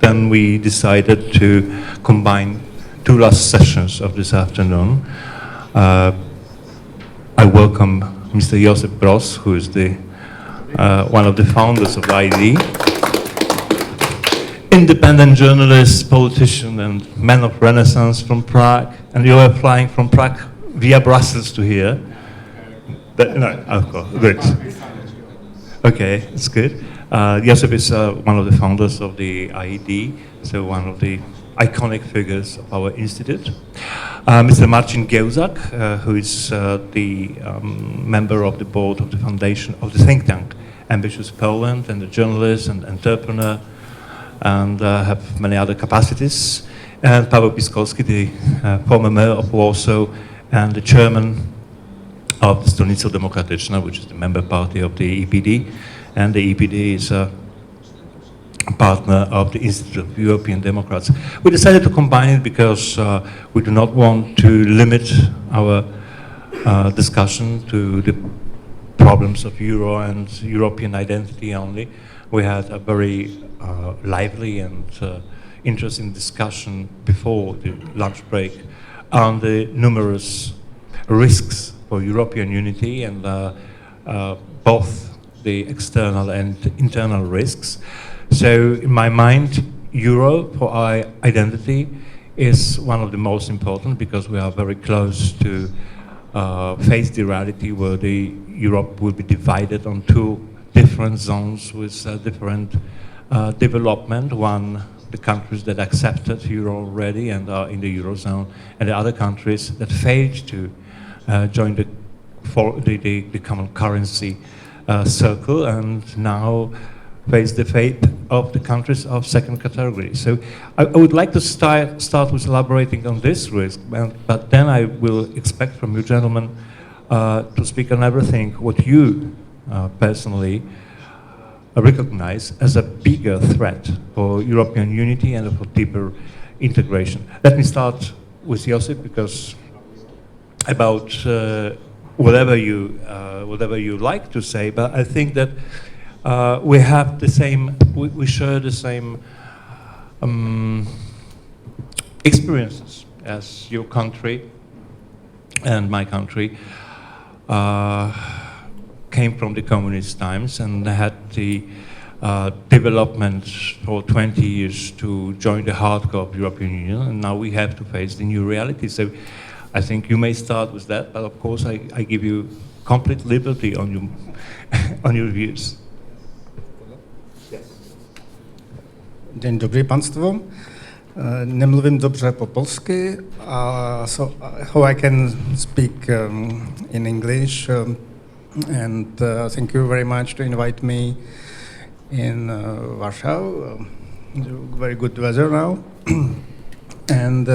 then we decided to combine two last sessions of this afternoon. I welcome Mr. Josef Broz, who is one of the founders of ID, independent journalist, politician, and man of Renaissance from Prague. And you are flying from Prague via Brussels to here. No, of course, good. Okay, it's good. Josef is one of the founders of the IED, so one of the iconic figures of our institute. Mr. Marcin Giełzak, who is the member of the board of the foundation of the think tank Ambitious Poland, and a journalist and entrepreneur, and have many other capacities. And Paweł Piskorski, the former mayor of Warsaw and the chairman of the Stronnictwo Demokratyczne, which is the member party of the EPD, and the EPD is a partner of the Institute of European Democrats. We decided to combine it because we do not want to limit our discussion to the problems of Euro and European identity only. We had a very lively and interesting discussion before the lunch break on the numerous risks for European unity and both the external and internal risks. So in my mind, Euro for our identity is one of the most important because we are very close to face the reality where Europe will be divided on two different zones with different development. One, the countries that accepted Euro already and are in the Eurozone, and the other countries that failed to join the common currency circle and now face the fate of the countries of second category. So I would like to start with elaborating on this risk, but then I will expect from you gentlemen to speak on everything what you personally recognize as a bigger threat for European unity and for deeper integration. Let me start with Josef, because about whatever you like to say, but I think that we have the same, we share the same experiences as your country and my country came from the communist times and had the development for 20 years to join the hardcore of the European Union, and now we have to face the new reality. So I think you may start with that, but of course I give you complete liberty on your views. Dzień dobry Państwu. Nie mówię dobrze po polsku, so how I can speak in English. And thank you very much to invite me in Warsaw. Very good weather now. And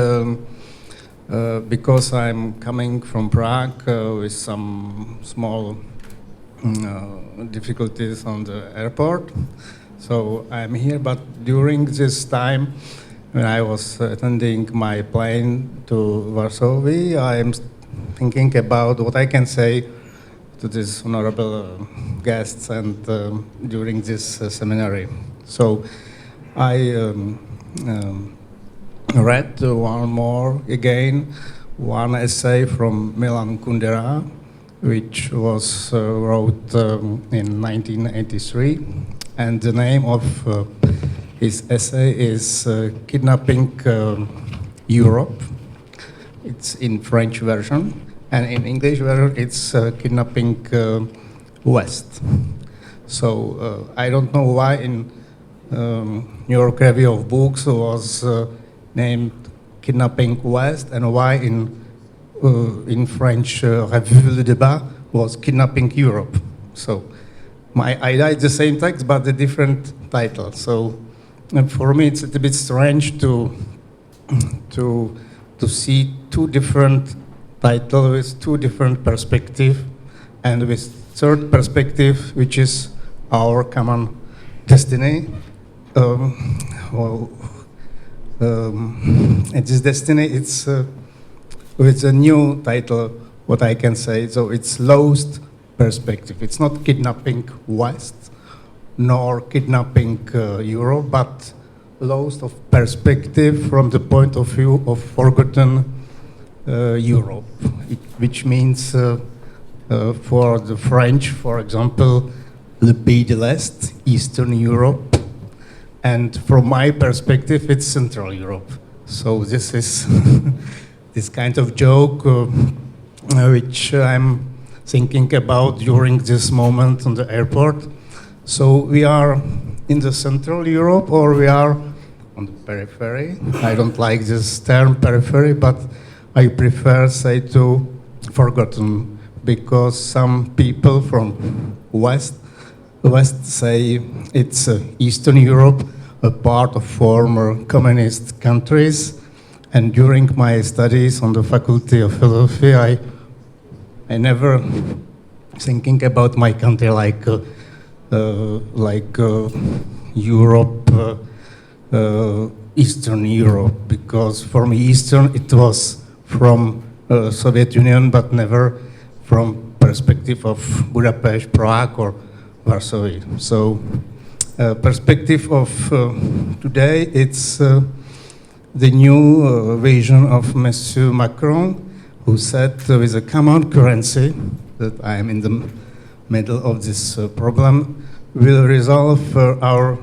because I'm coming from Prague with some small difficulties on the airport, so I'm here. But during this time, when I was attending my plane to Warsaw, I am thinking about what I can say to these honorable guests and during this seminary. So I read one essay from Milan Kundera, which was wrote in 1983, and the name of his essay is Kidnapping Europe. It's in French version. And in English, it's Kidnapping West. So I don't know why in New York Review of Books was named Kidnapping West, and why in French Revue de Débat was Kidnapping Europe. So my idea is the same text, but a different title. So for me, it's a bit strange to see two different title with two different perspectives, and with third perspective, which is our common destiny. And this destiny, it's with a new title, what I can say. So it's lost perspective. It's not kidnapping West, nor kidnapping Europe, but lost of perspective from the point of view of forgotten Europe, which means for the French, for example, le Pays de l'Est, Eastern Europe, and from my perspective, it's Central Europe. So this is this kind of joke which I'm thinking about during this moment on the airport. So we are in the Central Europe, or we are on the periphery. I don't like this term periphery, but I prefer say to forgotten, because some people from West say it's Eastern Europe, a part of former communist countries. And during my studies on the Faculty of Philosophy, I never thinking about my country like Europe, Eastern Europe, because for me Eastern it was from Soviet Union, but never from perspective of Budapest, Prague, or Warsaw. So perspective of today, it's the new vision of Monsieur Macron, who said with a common currency, that I am in the middle of this problem, will resolve our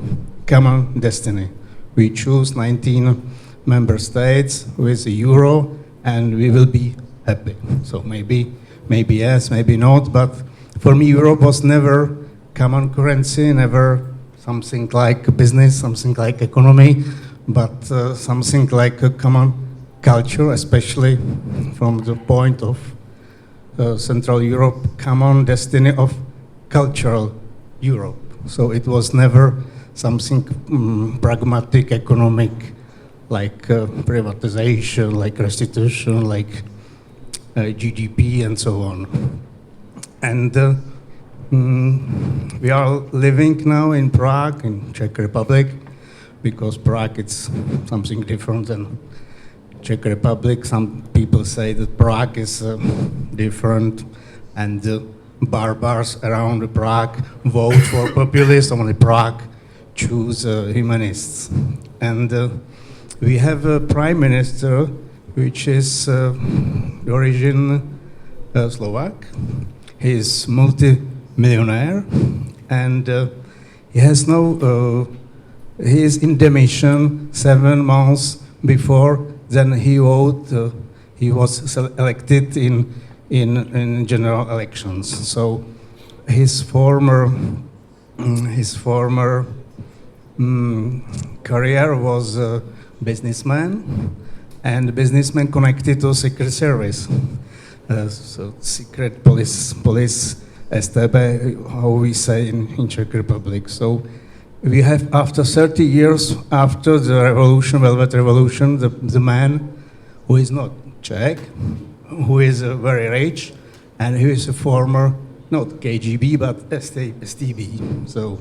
common destiny. We choose 19 member states with the euro, and we will be happy. So maybe yes, maybe not, but for me Europe was never common currency, never something like business, something like economy, but something like a common culture, especially from the point of Central Europe, common destiny of cultural Europe. So it was never something pragmatic, economic, like privatization, like restitution, like GDP, and so on. And we are living now in Prague, in Czech Republic, because Prague it's something different than Czech Republic. Some people say that Prague is different, and the barbars around Prague vote for populists, only Prague choose humanists. And we have a prime minister which is origin Slovak. He is multi-millionaire, and he has no. He is in demission 7 months before. Then he voted. He was elected in general elections. So his former career was a businessman, and businessman connected to secret service. So secret police STB, how we say in Czech Republic. So we have, after 30 years after the revolution, Velvet Revolution, the man who is not Czech, who is very rich, and who is a former, not KGB, but STB. So,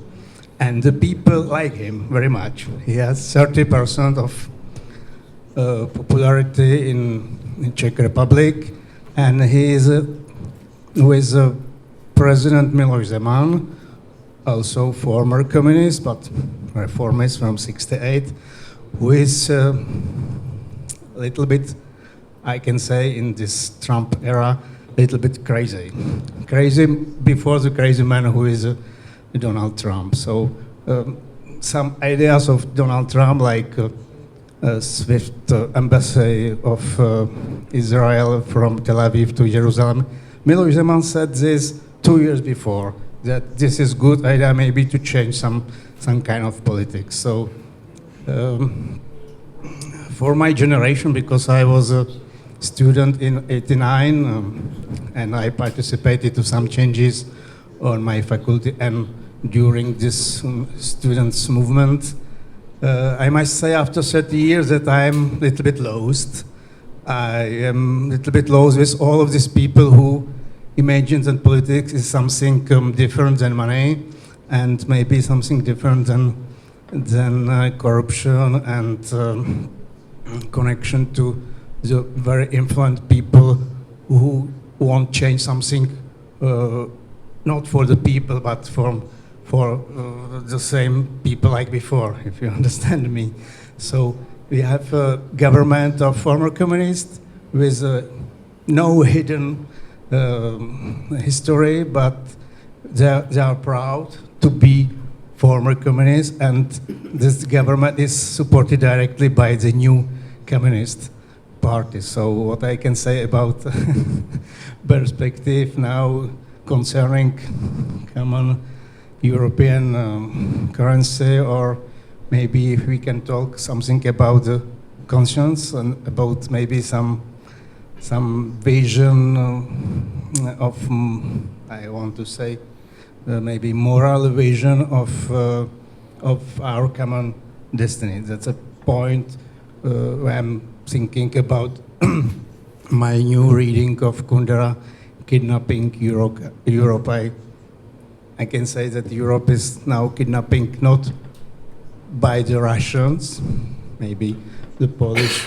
and the people like him very much. He has 30% of popularity in Czech Republic, and he is with President Miloš Zeman, also former communist, but reformist from '68, who is a little bit, I can say, in this Trump era, a little bit crazy. Crazy before the crazy man who is Donald Trump. So some ideas of Donald Trump, like swift embassy of Israel from Tel Aviv to Jerusalem. Miloš Zeman said this 2 years before, that this is good idea maybe to change some kind of politics. So for my generation, because I was a student in '89, and I participated to some changes on my faculty and during this students' movement, I must say after 30 years that I'm a little bit lost. I am a little bit lost with all of these people who imagine that politics is something different than money, and maybe something different than corruption and connection to the very influent people who want to change something, not for the people, but for the same people like before, if you understand me. So we have a government of former communists with no hidden history, but they are proud to be former communists, and this government is supported directly by the new communist party. So what I can say about perspective now concerning common European currency, or maybe if we can talk something about the conscience and about maybe some vision of, I want to say, maybe moral vision of our common destiny. That's a point where I'm thinking about my new reading of Kundera, Kidnapping Europe. I can say that Europe is now kidnapping not by the Russians, maybe the Polish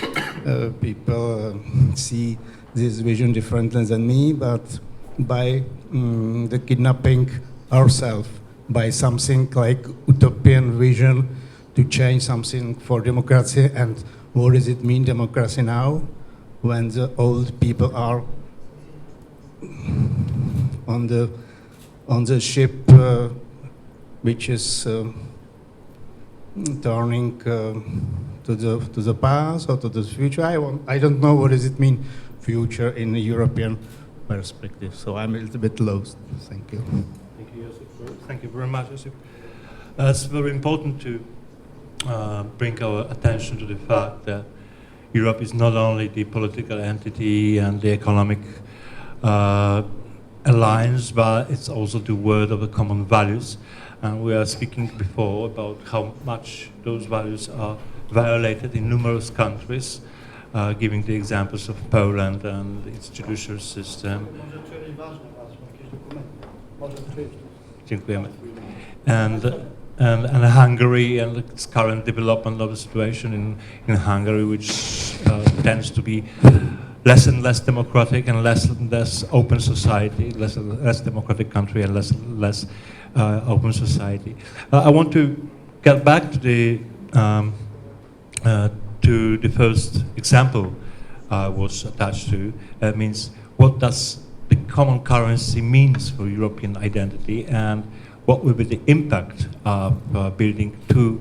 people see this vision differently than me, but by the kidnapping ourselves, by something like utopian vision to change something for democracy. And what does it mean, democracy now, when the old people are on the ship which is turning to the past or to the future? I don't know what does it mean, future in a European perspective. So I'm a little bit lost. Thank you. Thank you, Josef. Thank you very much, Josef. It's very important to bring our attention to the fact that Europe is not only the political entity and the economic alliance, but it's also the word of the common values. And we are speaking before about how much those values are violated in numerous countries, giving the examples of Poland and its judicial system. And Hungary and its current development of the situation in Hungary, which tends to be less and less democratic and less open society, less and less democratic country and less open society. I want to get back to the first example I was attached to. That means, what does the common currency means for European identity, and what will be the impact of building two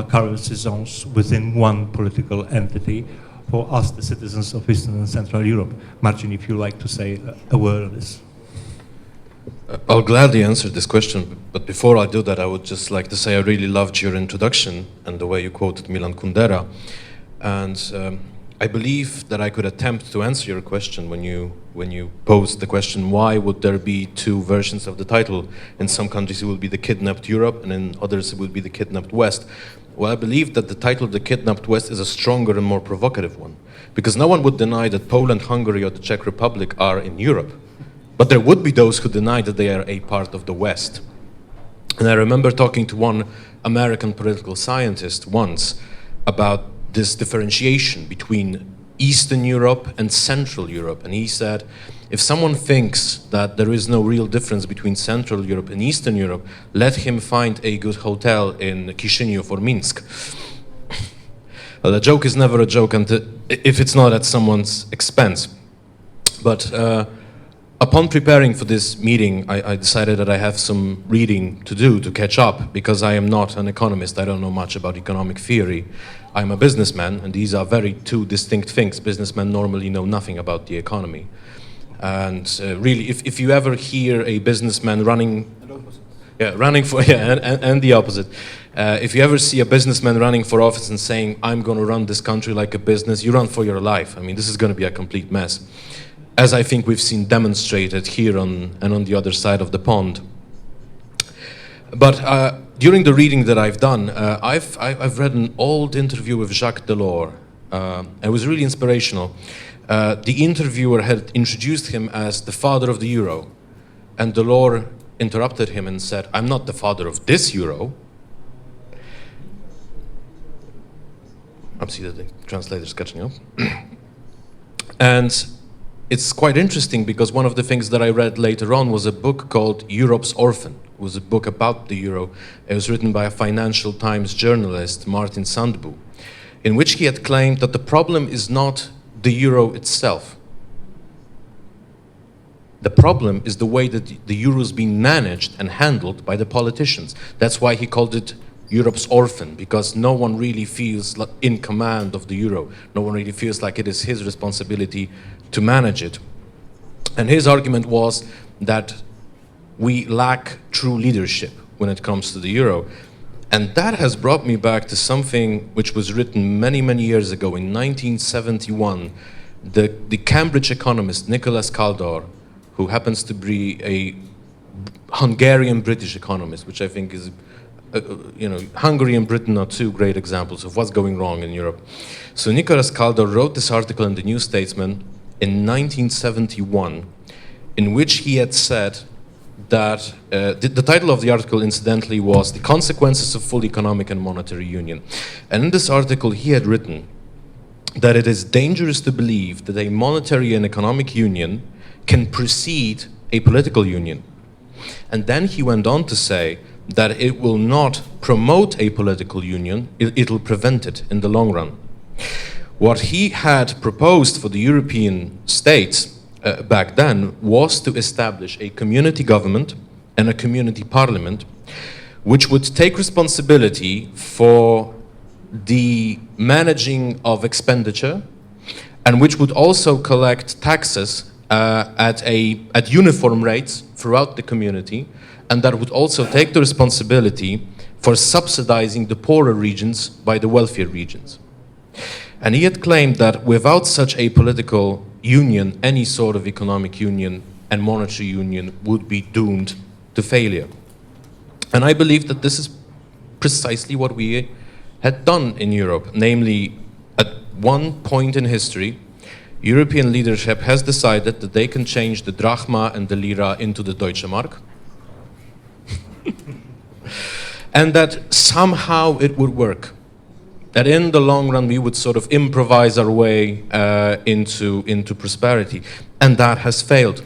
currency zones within one political entity for us, the citizens of Eastern and Central Europe? Marcin, if you'd like to say a word on this. I'll gladly answer this question, but before I do that, I would just like to say I really loved your introduction and the way you quoted Milan Kundera. And I believe that I could attempt to answer your question when you posed the question, why would there be two versions of the title? In some countries it will be the Kidnapped Europe, and in others it will be the Kidnapped West. Well, I believe that the title, The Kidnapped West, is a stronger and more provocative one, because no one would deny that Poland, Hungary, or the Czech Republic are in Europe. But there would be those who deny that they are a part of the West. And I remember talking to one American political scientist once about this differentiation between Eastern Europe and Central Europe. And he said, if someone thinks that there is no real difference between Central Europe and Eastern Europe, let him find a good hotel in Chisinau or Minsk. Well, a joke is never a joke if it's not at someone's expense. But upon preparing for this meeting, I decided that I have some reading to do to catch up, because I am not an economist. I don't know much about economic theory. I'm a businessman, and these are very two distinct things. Businessmen normally know nothing about the economy. And really, if you ever hear a businessman running for, and the opposite. If you ever see a businessman running for office and saying, I'm going to run this country like a business, you run for your life. I mean, this is going to be a complete mess, as I think we've seen demonstrated here and on the other side of the pond. But during the reading that I've done, I've read an old interview with Jacques Delors. It was really inspirational. The interviewer had introduced him as the father of the euro, and Delors interrupted him and said, I'm not the father of this euro. I see that the translator's catching up. And it's quite interesting because one of the things that I read later on was a book called Europe's Orphan. It was a book about the euro. It was written by a Financial Times journalist, Martin Sandbu, in which he had claimed that the problem is not the euro itself. The problem is the way that the euro is being managed and handled by the politicians. That's why he called it Europe's orphan, because no one really feels in command of the euro. No one really feels like it is his responsibility to manage it. And his argument was that we lack true leadership when it comes to the euro. And that has brought me back to something which was written many, many years ago in 1971. The Cambridge economist Nicholas Kaldor, who happens to be a Hungarian-British economist, which I think is, Hungary and Britain are two great examples of what's going wrong in Europe. So Nicholas Kaldor wrote this article in the New Statesman in 1971, in which he had said that, the title of the article, incidentally, was The Consequences of Full Economic and Monetary Union. And in this article, he had written that it is dangerous to believe that a monetary and economic union can precede a political union. And then he went on to say that it will not promote a political union, it'll prevent it in the long run. What he had proposed for the European states back then was to establish a community government and a community parliament which would take responsibility for the managing of expenditure and which would also collect taxes at uniform rates throughout the community, and that would also take the responsibility for subsidizing the poorer regions by the wealthier regions. And he had claimed that without such a political union, any sort of economic union and monetary union would be doomed to failure. And I believe that this is precisely what we had done in Europe. Namely, at one point in history, European leadership has decided that they can change the drachma and the lira into the Deutsche Mark. And that somehow it would work. That in the long run we would sort of improvise our way into prosperity. And that has failed.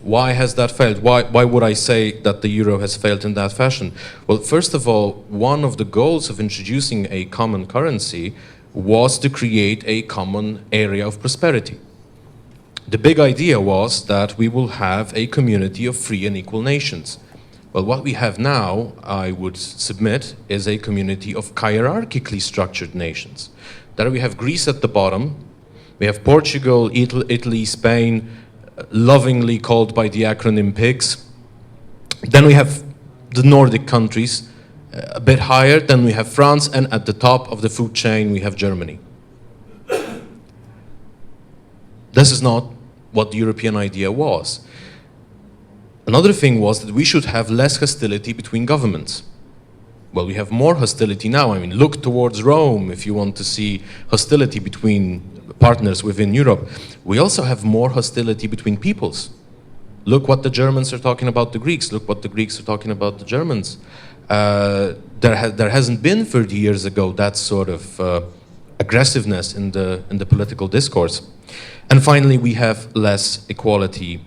Why has that failed? Why would I say that the euro has failed in that fashion? Well, first of all, one of the goals of introducing a common currency was to create a common area of prosperity. The big idea was that we will have a community of free and equal nations. Well, what we have now, I would submit, is a community of hierarchically structured nations. There we have Greece at the bottom, we have Portugal, Italy, Spain, lovingly called by the acronym PIGS. Then we have the Nordic countries, a bit higher, then we have France, and at the top of the food chain we have Germany. This is not what the European idea was. Another thing was that we should have less hostility between governments. Well, we have more hostility now. I mean, look towards Rome if you want to see hostility between partners within Europe. We also have more hostility between peoples. Look what the Germans are talking about the Greeks. Look what the Greeks are talking about the Germans. There hasn't been 30 years ago that sort of aggressiveness in the political discourse. And finally, we have less equality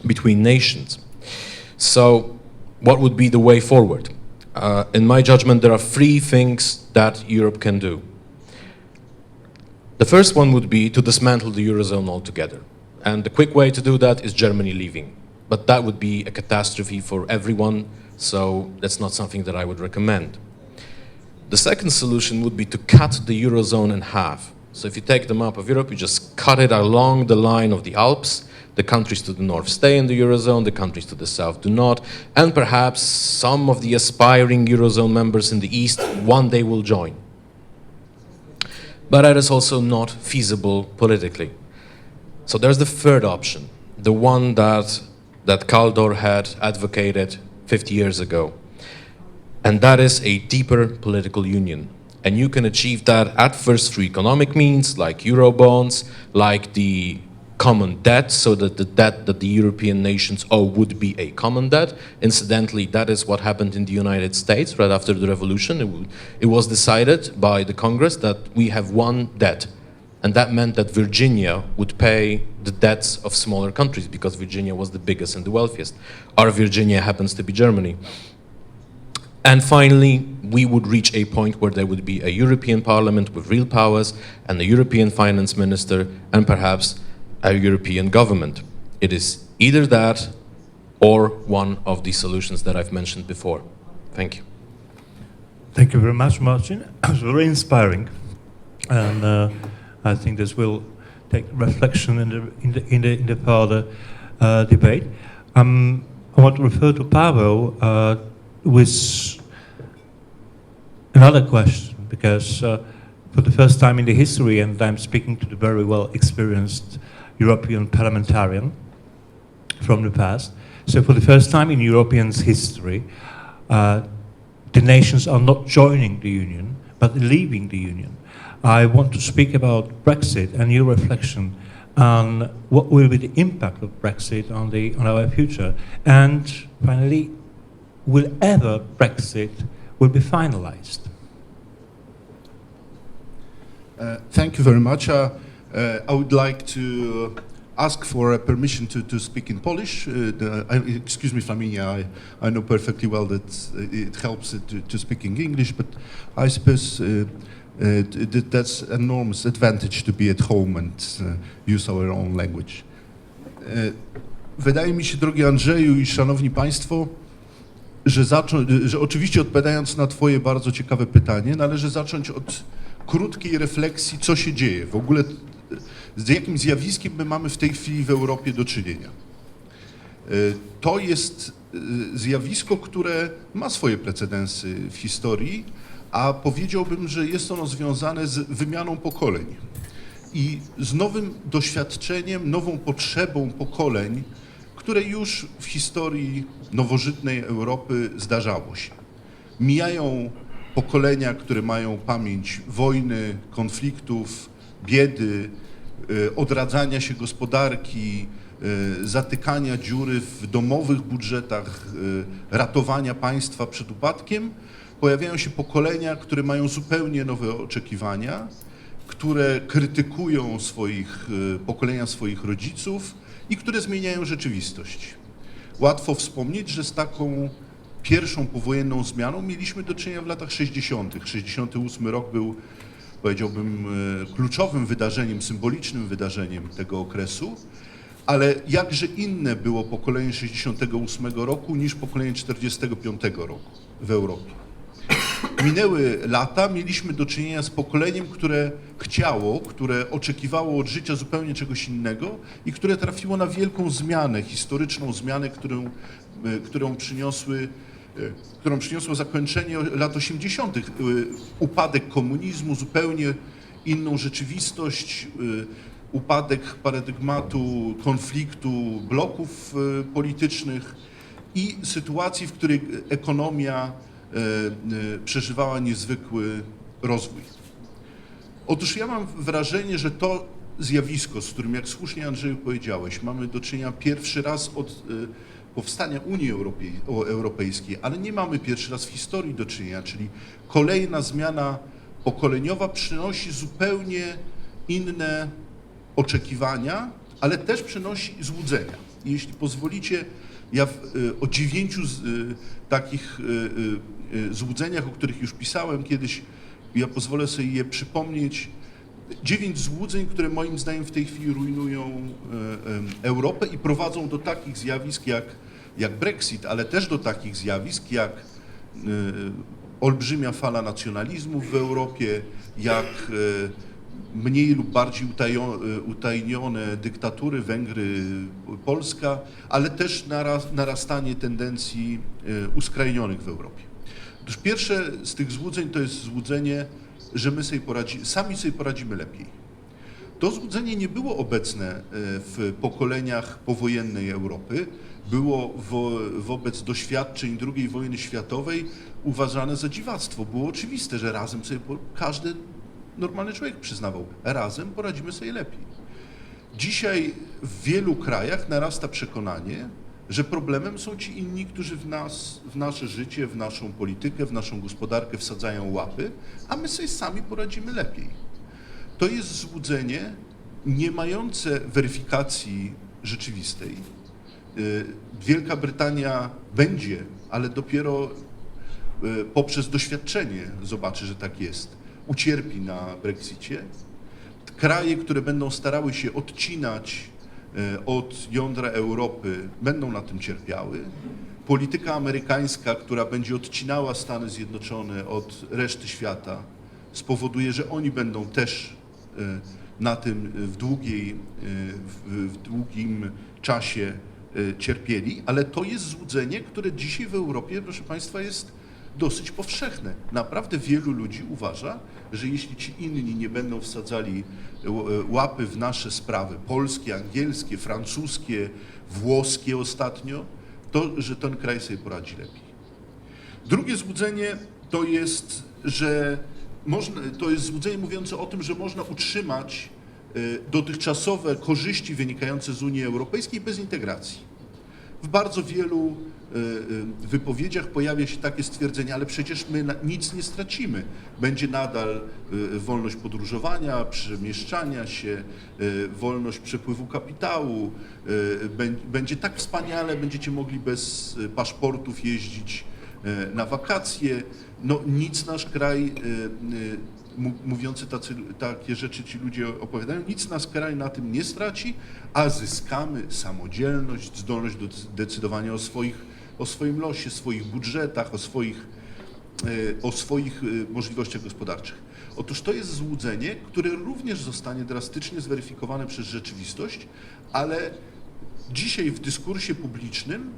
between nations. So what would be the way forward? In my judgment, there are three things that Europe can do. The first one would be to dismantle the Eurozone altogether. And the quick way to do that is Germany leaving. But that would be a catastrophe for everyone, so that's not something that I would recommend. The second solution would be to cut the Eurozone in half. So if you take the map of Europe, you just cut it along the line of the Alps. The countries to the north stay in the Eurozone, the countries to the south do not, and perhaps some of the aspiring Eurozone members in the east one day will join. But that is also not feasible politically. So there's the third option, the one that Kaldor had advocated 50 years ago. And that is a deeper political union. And you can achieve that at first through economic means, like Eurobonds, like the common debt, so that the debt that the European nations owe would be a common debt. Incidentally, that is what happened in the United States right after the revolution. It was decided by the Congress that we have one debt, And that meant that Virginia would pay the debts of smaller countries because Virginia was the biggest and the wealthiest. Our Virginia happens to be Germany. And finally, we would reach a point where there would be a European Parliament with real powers and a European finance minister and perhaps a European government. It is either that or one of the solutions that I've mentioned before. Thank you. Thank you very much, Marcin. It was very inspiring, and I think this will take reflection in the further debate. I want to refer to Paweł with another question, because for the first time in the history, and I'm speaking to the very well experienced European parliamentarian from the past, so for the first time in European history, the nations are not joining the Union, but leaving the Union. I want to speak about Brexit and your reflection on what will be the impact of Brexit on our future, and finally, will ever Brexit will be finalized? Thank you very much. I would like to ask for permission to speak in Polish. Excuse me, Flaminia, I know perfectly well that it helps to speak in English, but I suppose that's an enormous advantage to be at home and use our own language. Wydaje mi się, drogi Andrzeju i szanowni państwo, że oczywiście odpowiadając na twoje bardzo ciekawe pytanie, należy zacząć od krótkiej refleksji, co się dzieje. W ogóle z jakim zjawiskiem my mamy w tej chwili w Europie do czynienia. To jest zjawisko, które ma swoje precedensy w historii, a powiedziałbym, że jest ono związane z wymianą pokoleń i z nowym doświadczeniem, nową potrzebą pokoleń, które już w historii nowożytnej Europy zdarzało się. Mijają pokolenia, które mają pamięć wojny, konfliktów, biedy, odradzania się gospodarki, zatykania dziury w domowych budżetach, ratowania państwa przed upadkiem. Pojawiają się pokolenia, które mają zupełnie nowe oczekiwania, które krytykują pokolenia swoich rodziców i które zmieniają rzeczywistość. Łatwo wspomnieć, że z taką pierwszą powojenną zmianą mieliśmy do czynienia w latach 60. 68 rok był, powiedziałbym, kluczowym wydarzeniem, symbolicznym wydarzeniem tego okresu, ale jakże inne było pokolenie 68 roku niż pokolenie 45 roku w Europie. Minęły lata, mieliśmy do czynienia z pokoleniem, które chciało, które oczekiwało od życia zupełnie czegoś innego i które trafiło na wielką zmianę, historyczną zmianę, którą przyniosło zakończenie lat 80., upadek komunizmu, zupełnie inną rzeczywistość, upadek paradygmatu konfliktu bloków politycznych i sytuacji, w której ekonomia przeżywała niezwykły rozwój. Otóż ja mam wrażenie, że to zjawisko, z którym, jak słusznie Andrzeju powiedziałeś, mamy do czynienia pierwszy raz od powstania Unii Europejskiej, ale nie mamy pierwszy raz w historii do czynienia, czyli kolejna zmiana pokoleniowa przynosi zupełnie inne oczekiwania, ale też przynosi złudzenia. I jeśli pozwolicie, ja o 9 takich złudzeniach, o których już pisałem kiedyś, ja pozwolę sobie je przypomnieć. 9 złudzeń, które moim zdaniem w tej chwili rujnują Europę i prowadzą do takich zjawisk jak Brexit, ale też do takich zjawisk jak olbrzymia fala nacjonalizmów w Europie, jak mniej lub bardziej utajnione dyktatury, Węgry, Polska, ale też narastanie tendencji uskrajnionych w Europie. Otóż pierwsze z tych złudzeń to jest złudzenie, że my sami sobie poradzimy lepiej. To złudzenie nie było obecne w pokoleniach powojennej Europy, było wobec doświadczeń II wojny światowej uważane za dziwactwo. Było oczywiste, że razem sobie, każdy normalny człowiek przyznawał, razem poradzimy sobie lepiej. Dzisiaj w wielu krajach narasta przekonanie, że problemem są ci inni, którzy w nasze życie, w naszą politykę, w naszą gospodarkę wsadzają łapy, a my sobie sami poradzimy lepiej. to jest złudzenie nie mające weryfikacji rzeczywistej. Wielka Brytania będzie, ale dopiero poprzez doświadczenie zobaczy, że tak jest. Ucierpi na Brexicie. Kraje, które będą starały się odcinać od jądra Europy, będą na tym cierpiały. Polityka amerykańska, która będzie odcinała Stany Zjednoczone od reszty świata, spowoduje, że oni będą też na tym w długim czasie cierpieli, ale to jest złudzenie, które dzisiaj w Europie, proszę Państwa, jest dosyć powszechne. Naprawdę wielu ludzi uważa, że jeśli ci inni nie będą wsadzali łapy w nasze sprawy, polskie, angielskie, francuskie, włoskie ostatnio, to, że ten kraj sobie poradzi lepiej. Drugie złudzenie to jest, to jest złudzenie mówiące o tym, że można utrzymać dotychczasowe korzyści wynikające z Unii Europejskiej bez integracji. W bardzo wielu wypowiedziach pojawia się takie stwierdzenie, ale przecież my nic nie stracimy. Będzie nadal wolność podróżowania, przemieszczania się, wolność przepływu kapitału, będzie tak wspaniale, będziecie mogli bez paszportów jeździć na wakacje. No nic nasz kraj, mówiący takie rzeczy ci ludzie opowiadają, nic nasz kraj na tym nie straci, a zyskamy samodzielność, zdolność do decydowania o swoim losie, swoich budżetach, o swoich możliwościach gospodarczych. Otóż to jest złudzenie, które również zostanie drastycznie zweryfikowane przez rzeczywistość, ale dzisiaj w dyskursie publicznym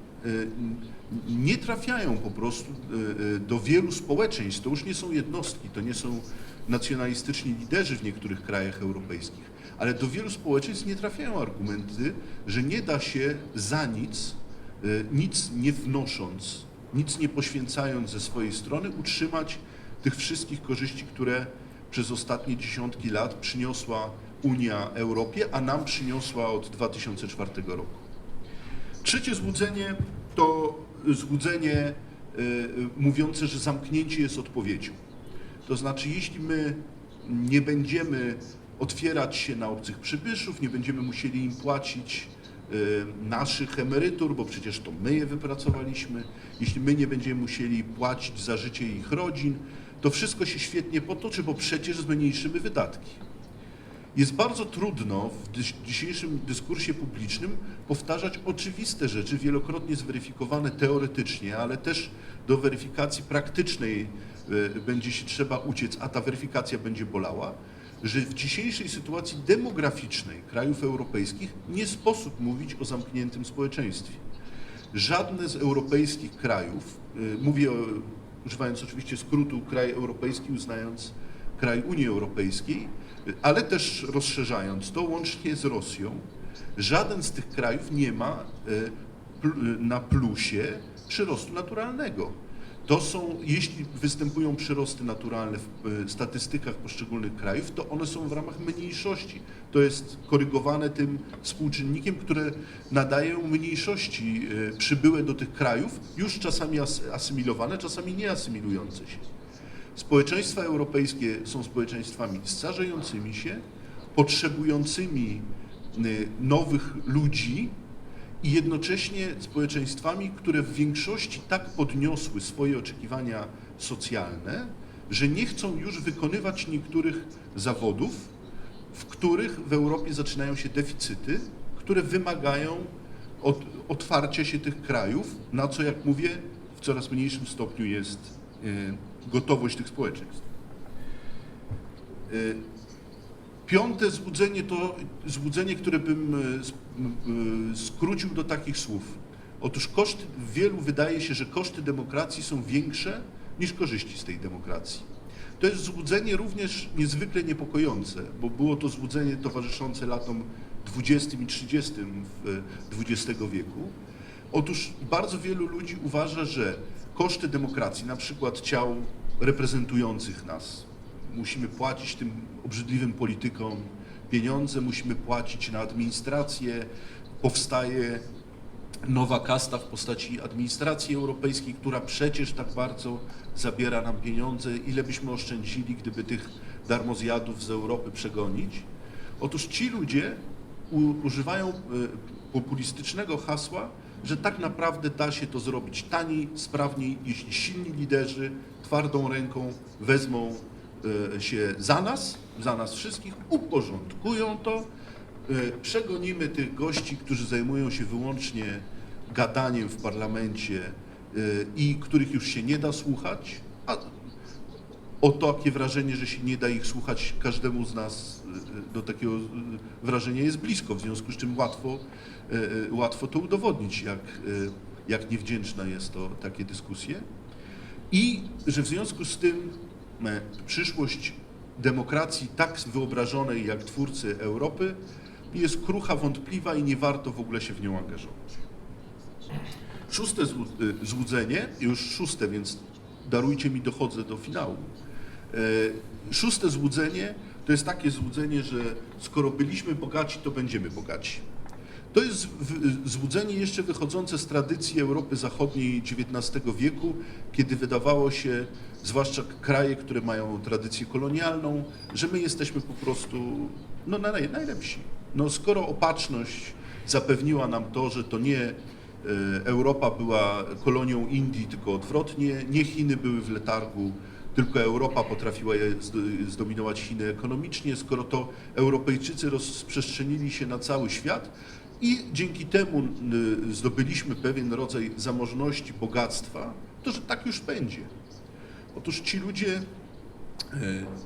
nie trafiają po prostu do wielu społeczeństw. To już nie są jednostki, to nie są nacjonalistyczni liderzy w niektórych krajach europejskich, ale do wielu społeczeństw nie trafiają argumenty, że nie da się za nic nie wnosząc, nic nie poświęcając ze swojej strony, utrzymać tych wszystkich korzyści, które przez ostatnie dziesiątki lat przyniosła Unia Europie, a nam przyniosła od 2004 roku. Trzecie złudzenie to złudzenie mówiące, że zamknięcie jest odpowiedzią. To znaczy, jeśli my nie będziemy otwierać się na obcych przybyszów, nie będziemy musieli im płacić naszych emerytur, bo przecież to my je wypracowaliśmy, jeśli my nie będziemy musieli płacić za życie ich rodzin, to wszystko się świetnie potoczy, bo przecież zmniejszymy wydatki. Jest bardzo trudno w dzisiejszym dyskursie publicznym powtarzać oczywiste rzeczy, wielokrotnie zweryfikowane teoretycznie, ale też do weryfikacji praktycznej będzie się trzeba uciec, a ta weryfikacja będzie bolała, że w dzisiejszej sytuacji demograficznej krajów europejskich nie sposób mówić o zamkniętym społeczeństwie. Żadne z europejskich krajów, używając oczywiście skrótu kraj europejski, uznając kraj Unii Europejskiej, ale też rozszerzając to łącznie z Rosją, żaden z tych krajów nie ma na plusie przyrostu naturalnego. To są, jeśli występują przyrosty naturalne w statystykach poszczególnych krajów, to one są w ramach mniejszości. To jest korygowane tym współczynnikiem, które nadają mniejszości przybyłe do tych krajów, już czasami asymilowane, czasami nie asymilujące się. Społeczeństwa europejskie są społeczeństwami starzejącymi się, potrzebującymi nowych ludzi i jednocześnie społeczeństwami, które w większości tak podniosły swoje oczekiwania socjalne, że nie chcą już wykonywać niektórych zawodów, w których w Europie zaczynają się deficyty, które wymagają otwarcia się tych krajów, na co, jak mówię, w coraz mniejszym stopniu jest gotowość tych społeczeństw. Piąte złudzenie to złudzenie, które bym skrócił do takich słów. Otóż wielu wydaje się, że koszty demokracji są większe niż korzyści z tej demokracji. To jest złudzenie również niezwykle niepokojące, bo było to złudzenie towarzyszące latom 20. i 30. XX wieku. Otóż bardzo wielu ludzi uważa, że koszty demokracji, na przykład ciał reprezentujących nas, musimy płacić tym obrzydliwym politykom pieniądze, musimy płacić na administrację, powstaje nowa kasta w postaci administracji europejskiej, która przecież tak bardzo zabiera nam pieniądze, ile byśmy oszczędzili, gdyby tych darmozjadów z Europy przegonić. Otóż ci ludzie używają populistycznego hasła, że tak naprawdę da się to zrobić taniej, sprawniej, jeśli silni liderzy twardą ręką wezmą się za nas wszystkich, uporządkują to, przegonimy tych gości, którzy zajmują się wyłącznie gadaniem w parlamencie i których już się nie da słuchać, a o takie wrażenie, że się nie da ich słuchać, każdemu z nas do takiego wrażenia jest blisko, w związku z czym łatwo to udowodnić, jak niewdzięczna jest to takie dyskusje. I że w związku z tym przyszłość demokracji tak wyobrażonej jak twórcy Europy jest krucha, wątpliwa i nie warto w ogóle się w nią angażować. Szóste złudzenie, już szóste, więc darujcie mi, dochodzę do finału. Szóste złudzenie to jest takie złudzenie, że skoro byliśmy bogaci, to będziemy bogaci. To jest złudzenie jeszcze wychodzące z tradycji Europy Zachodniej XIX wieku, kiedy wydawało się, zwłaszcza kraje, które mają tradycję kolonialną, że my jesteśmy po prostu najlepsi. Skoro opatrzność zapewniła nam to, że to nie Europa była kolonią Indii, tylko odwrotnie, nie Chiny były w letargu, tylko Europa potrafiła zdominować Chiny ekonomicznie, skoro to Europejczycy rozprzestrzenili się na cały świat i dzięki temu zdobyliśmy pewien rodzaj zamożności, bogactwa, to że tak już będzie. Otóż ci ludzie,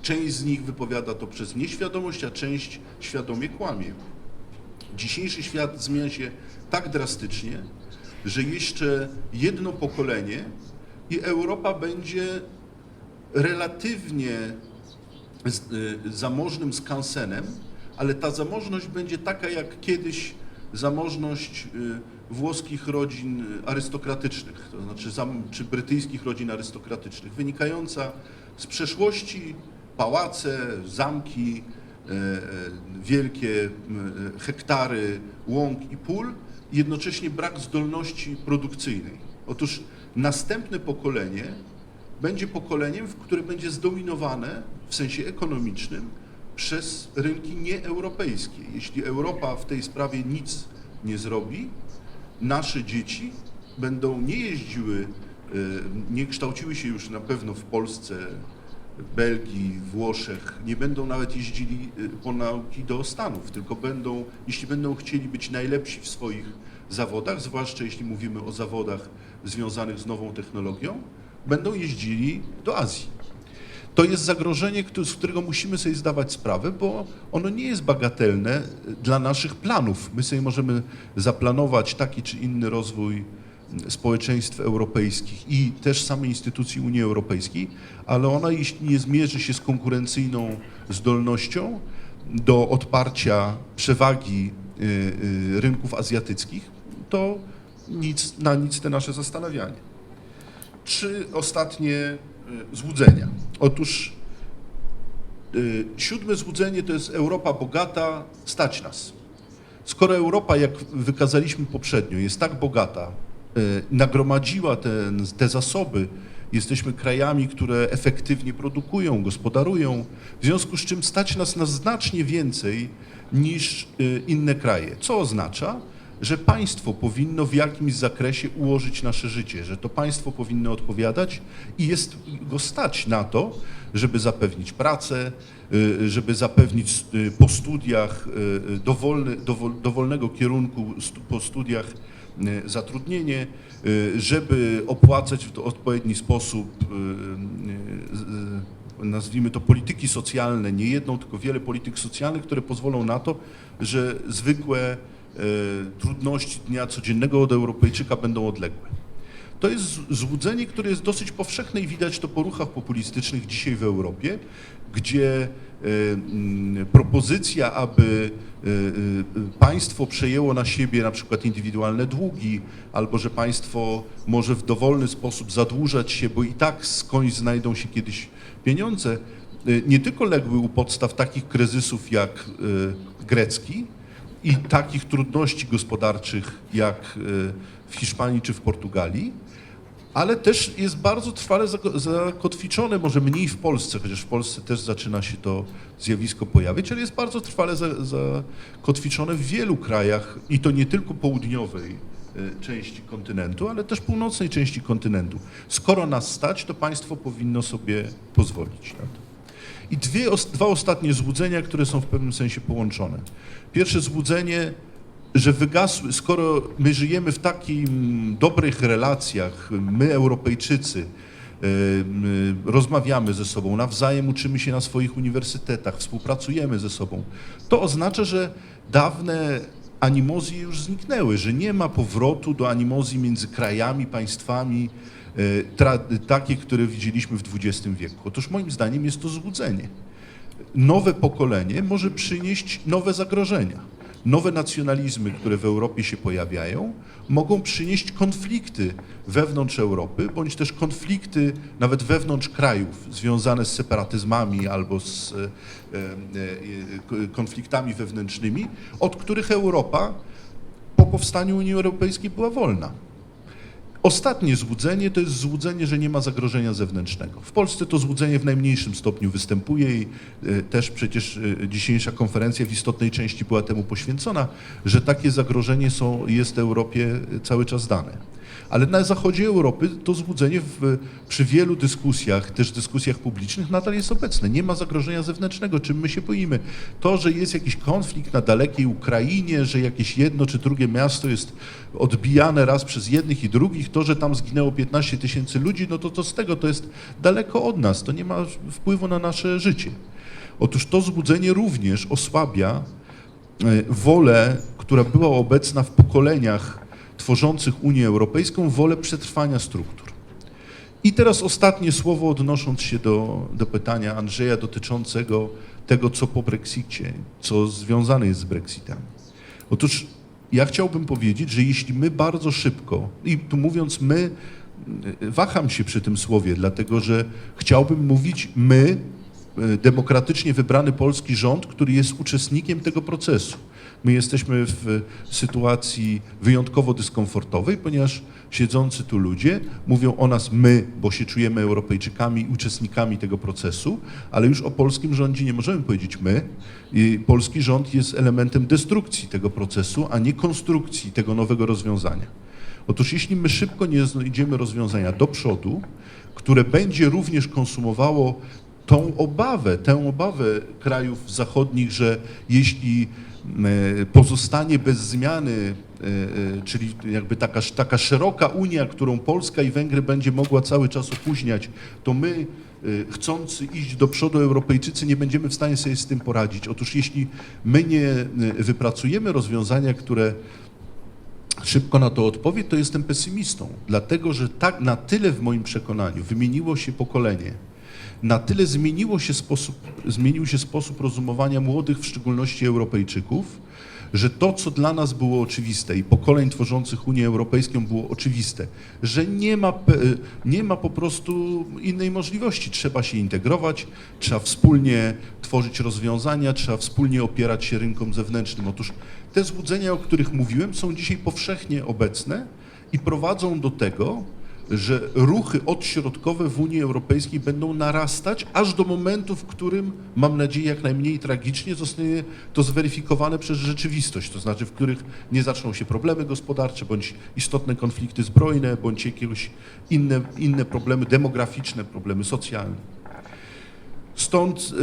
część z nich wypowiada to przez nieświadomość, a część świadomie kłamie. Dzisiejszy świat zmienia się tak drastycznie, że jeszcze jedno pokolenie i Europa będzie relatywnie zamożnym skansenem, ale ta zamożność będzie taka jak kiedyś zamożność włoskich rodzin arystokratycznych, to znaczy czy brytyjskich rodzin arystokratycznych, wynikająca z przeszłości, pałace, zamki, wielkie hektary łąk i pól, jednocześnie brak zdolności produkcyjnej. Otóż następne pokolenie będzie pokoleniem, które będzie zdominowane w sensie ekonomicznym przez rynki nieeuropejskie. Jeśli Europa w tej sprawie nic nie zrobi, nasze dzieci będą nie jeździły, nie kształciły się już na pewno w Polsce, Belgii, Włoszech, nie będą nawet jeździli po nauki do Stanów, tylko jeśli będą chcieli być najlepsi w swoich zawodach, zwłaszcza jeśli mówimy o zawodach związanych z nową technologią, będą jeździli do Azji. To jest zagrożenie, z którego musimy sobie zdawać sprawę, bo ono nie jest bagatelne dla naszych planów. My sobie możemy zaplanować taki czy inny rozwój społeczeństw europejskich i też samej instytucji Unii Europejskiej, ale ona, jeśli nie zmierzy się z konkurencyjną zdolnością do odparcia przewagi rynków azjatyckich, to na nic te nasze zastanawianie. 3 ostatnie złudzenia. Otóż 7 złudzenie to jest Europa bogata, stać nas. Skoro Europa, jak wykazaliśmy poprzednio, jest tak bogata, nagromadziła te zasoby, jesteśmy krajami, które efektywnie produkują, gospodarują, w związku z czym stać nas na znacznie więcej niż inne kraje. Co oznacza, że państwo powinno w jakimś zakresie ułożyć nasze życie, że to państwo powinno odpowiadać i jest go stać na to, żeby zapewnić pracę, żeby zapewnić po studiach dowolnego kierunku po studiach zatrudnienie, żeby opłacać w odpowiedni sposób, nazwijmy to polityki socjalne, nie jedną, tylko wiele polityk socjalnych, które pozwolą na to, że zwykłe trudności dnia codziennego od Europejczyka będą odległe. To jest złudzenie, które jest dosyć powszechne i widać to po ruchach populistycznych dzisiaj w Europie, gdzie propozycja, aby państwo przejęło na siebie na przykład indywidualne długi, albo że państwo może w dowolny sposób zadłużać się, bo i tak skądś znajdą się kiedyś pieniądze, nie tylko legły u podstaw takich kryzysów jak grecki i takich trudności gospodarczych jak w Hiszpanii czy w Portugalii, ale też jest bardzo trwale zakotwiczone, może mniej w Polsce, chociaż w Polsce też zaczyna się to zjawisko pojawiać, ale jest bardzo trwale zakotwiczone w wielu krajach i to nie tylko południowej części kontynentu, ale też północnej części kontynentu. Skoro nas stać, to państwo powinno sobie pozwolić na to. I dwa ostatnie złudzenia, które są w pewnym sensie połączone. Pierwsze złudzenie, że wygasły, skoro my żyjemy w takim dobrych relacjach, my Europejczycy, rozmawiamy ze sobą, nawzajem uczymy się na swoich uniwersytetach, współpracujemy ze sobą, to oznacza, że dawne animozje już zniknęły, że nie ma powrotu do animozji między krajami, państwami, takie, które widzieliśmy w XX wieku. Otóż moim zdaniem jest to złudzenie. Nowe pokolenie może przynieść nowe zagrożenia. Nowe nacjonalizmy, które w Europie się pojawiają, mogą przynieść konflikty wewnątrz Europy, bądź też konflikty nawet wewnątrz krajów związane z separatyzmami albo z konfliktami wewnętrznymi, od których Europa po powstaniu Unii Europejskiej była wolna. Ostatnie złudzenie to jest złudzenie, że nie ma zagrożenia zewnętrznego. W Polsce to złudzenie w najmniejszym stopniu występuje i też przecież dzisiejsza konferencja w istotnej części była temu poświęcona, że takie zagrożenie jest Europie cały czas dane. Ale na zachodzie Europy to złudzenie przy wielu dyskusjach, też dyskusjach publicznych nadal jest obecne. Nie ma zagrożenia zewnętrznego, czym my się boimy. To, że jest jakiś konflikt na dalekiej Ukrainie, że jakieś jedno czy drugie miasto jest odbijane raz przez jednych i drugich, to, że tam zginęło 15 000 ludzi, no to z tego to jest daleko od nas, to nie ma wpływu na nasze życie. Otóż to złudzenie również osłabia wolę, która była obecna w pokoleniach tworzących Unię Europejską, wolę przetrwania struktur. I teraz ostatnie słowo odnosząc się do pytania Andrzeja dotyczącego tego, co po Brexicie, co związane jest z Brexitem. Otóż ja chciałbym powiedzieć, że jeśli my bardzo szybko, i tu mówiąc my, waham się przy tym słowie, dlatego że chciałbym mówić my, demokratycznie wybrany polski rząd, który jest uczestnikiem tego procesu. My jesteśmy w sytuacji wyjątkowo dyskomfortowej, ponieważ siedzący tu ludzie mówią o nas my, bo się czujemy Europejczykami, uczestnikami tego procesu, ale już o polskim rządzie nie możemy powiedzieć my. I polski rząd jest elementem destrukcji tego procesu, a nie konstrukcji tego nowego rozwiązania. Otóż jeśli my szybko nie znajdziemy rozwiązania do przodu, które będzie również konsumowało tę obawę krajów zachodnich, że jeśli pozostanie bez zmiany, czyli jakby taka szeroka Unia, którą Polska i Węgry będzie mogła cały czas opóźniać, to my, chcący iść do przodu Europejczycy, nie będziemy w stanie sobie z tym poradzić. Otóż jeśli my nie wypracujemy rozwiązania, które szybko na to odpowie, to jestem pesymistą, dlatego że tak na tyle w moim przekonaniu wymieniło się pokolenie, na tyle zmienił się sposób rozumowania młodych, w szczególności Europejczyków, że to, co dla nas było oczywiste i pokoleń tworzących Unię Europejską było oczywiste, że nie ma po prostu innej możliwości. Trzeba się integrować, trzeba wspólnie tworzyć rozwiązania, trzeba wspólnie opierać się rynkom zewnętrznym. Otóż te złudzenia, o których mówiłem, są dzisiaj powszechnie obecne i prowadzą do tego, że ruchy odśrodkowe w Unii Europejskiej będą narastać aż do momentu, w którym, mam nadzieję, jak najmniej tragicznie zostanie to zweryfikowane przez rzeczywistość, to znaczy w których nie zaczną się problemy gospodarcze, bądź istotne konflikty zbrojne, bądź jakieś inne problemy demograficzne, problemy socjalne. Stąd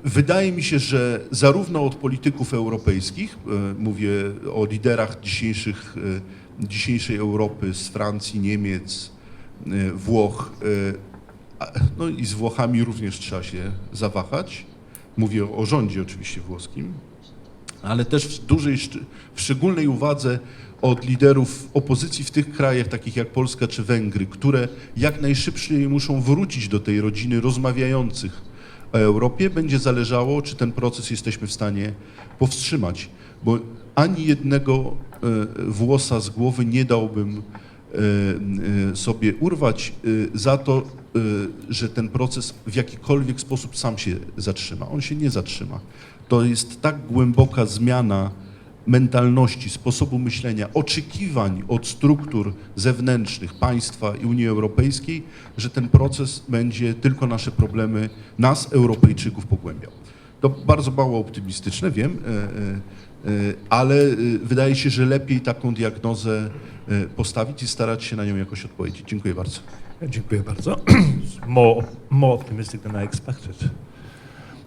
wydaje mi się, że zarówno od polityków europejskich, mówię o liderach dzisiejszej Europy, z Francji, Niemiec, Włoch, no i z Włochami również trzeba się zawahać. Mówię o rządzie oczywiście włoskim, ale też w szczególnej uwadze od liderów opozycji w tych krajach, takich jak Polska czy Węgry, które jak najszybciej muszą wrócić do tej rodziny rozmawiających o Europie, będzie zależało, czy ten proces jesteśmy w stanie powstrzymać, bo ani jednego włosa z głowy nie dałbym sobie urwać za to, że ten proces w jakikolwiek sposób sam się zatrzyma. On się nie zatrzyma. To jest tak głęboka zmiana mentalności, sposobu myślenia, oczekiwań od struktur zewnętrznych państwa i Unii Europejskiej, że ten proces będzie tylko nasze problemy, nas, Europejczyków, pogłębiał. To bardzo mało optymistyczne, wiem, ale wydaje się, że lepiej taką diagnozę postawić i starać się na nią jakoś odpowiedzieć. Dziękuję bardzo. Dziękuję bardzo. More optimistic than I expected.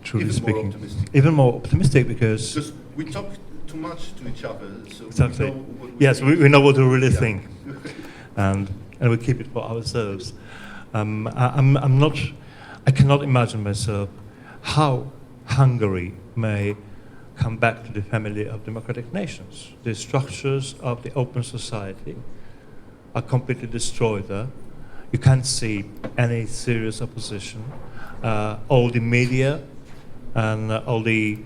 Truly speaking. Even more optimistic because we talk too much to each other, so exactly. we know what we Yes, we know what to really think, and we keep it for ourselves. I'm not. I cannot imagine myself how Hungary may come back to the family of democratic nations. The structures of the open society are completely destroyed there. You can't see any serious opposition. All the media and all the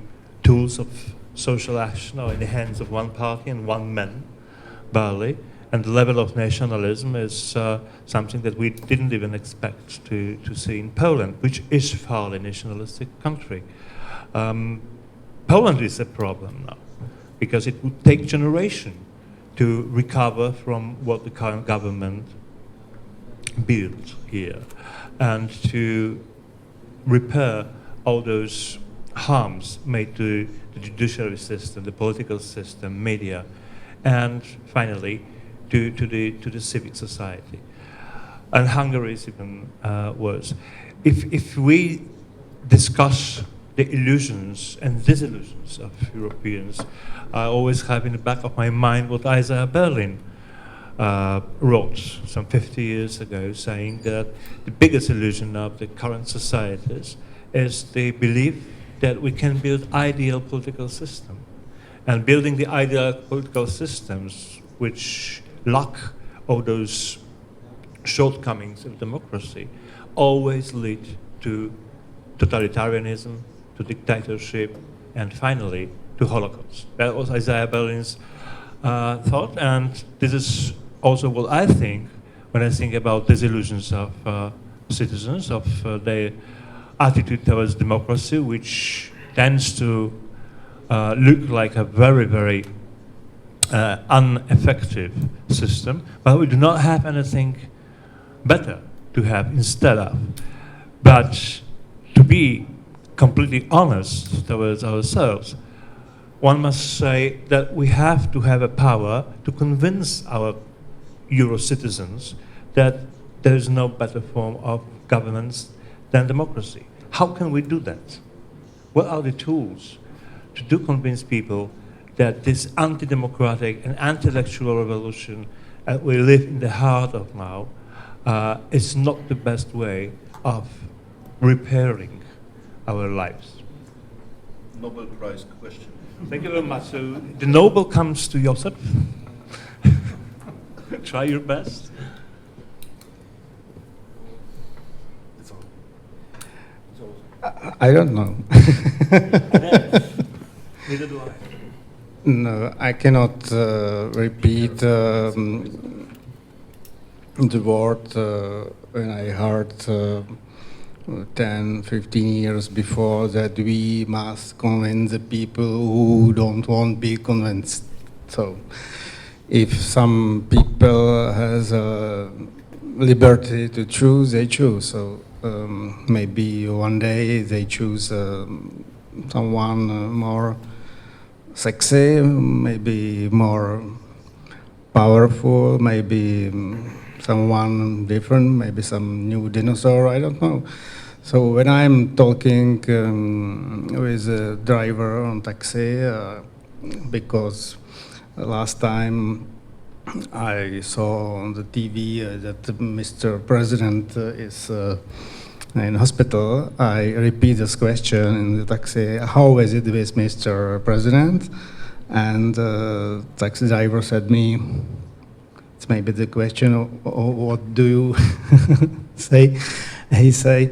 tools of social action are in the hands of one party and one man, barely. And the level of nationalism is something that we didn't even expect to see in Poland, which is a fairly nationalistic country. Poland is a problem now, because it would take generation to recover from what the current government built here, and to repair all those harms made to the judiciary system, the political system, media, and finally to the civic society. And Hungary is even worse. If we discuss the illusions and disillusions of Europeans, I always have in the back of my mind what Isaiah Berlin wrote some 50 years ago, saying that the biggest illusion of the current societies is the belief that we can build ideal political system. And building the ideal political systems which lack all those shortcomings of democracy always lead to totalitarianism, to dictatorship, and finally to Holocaust. That was Isaiah Berlin's thought, and this is also what I think when I think about disillusions of citizens, of their attitude towards democracy, which tends to look like a very, very ineffective system, but we do not have anything better to have instead of. But to be completely honest towards ourselves, one must say that we have to have a power to convince our Euro citizens that there is no better form of governance than democracy. How can we do that? What are the tools to convince people that this anti-democratic and anti-intellectual revolution that we live in the heart of now is not the best way of repairing our lives? Nobel Prize question. Thank you very much. So the Nobel comes to Josef. Try your best. I don't know. Neither do I. No, I cannot repeat the word when I heard 10, 15 years before that we must convince the people who don't want to be convinced. So if some people has a liberty to choose, they choose. So maybe one day they choose someone more sexy, maybe more powerful, maybe someone different, maybe some new dinosaur, I don't know. So when I'm talking with a driver on taxi, because last time I saw on the TV that Mr. President is in hospital, I repeat this question in the taxi, how is it with Mr. President? And taxi driver said me, it's maybe the question, what do you say? He say,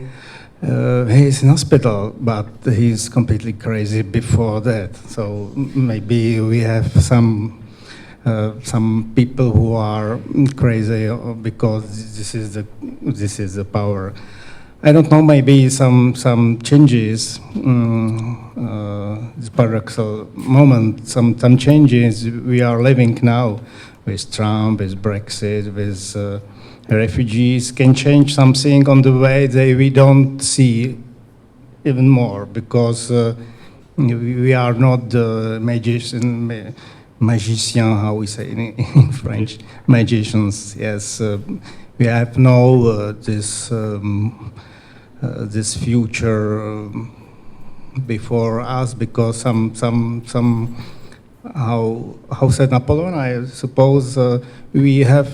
he's in hospital, but he's completely crazy before that. So maybe we have some people who are crazy because this is the power. I don't know, maybe some changes, this paradoxical moment, some changes we are living now with Trump, with Brexit, with refugees can change something on the way that we don't see even more, because we are not the magician, how we say in French, magicians, yes. We have no this future before us, because some how said Napoleon, I suppose we have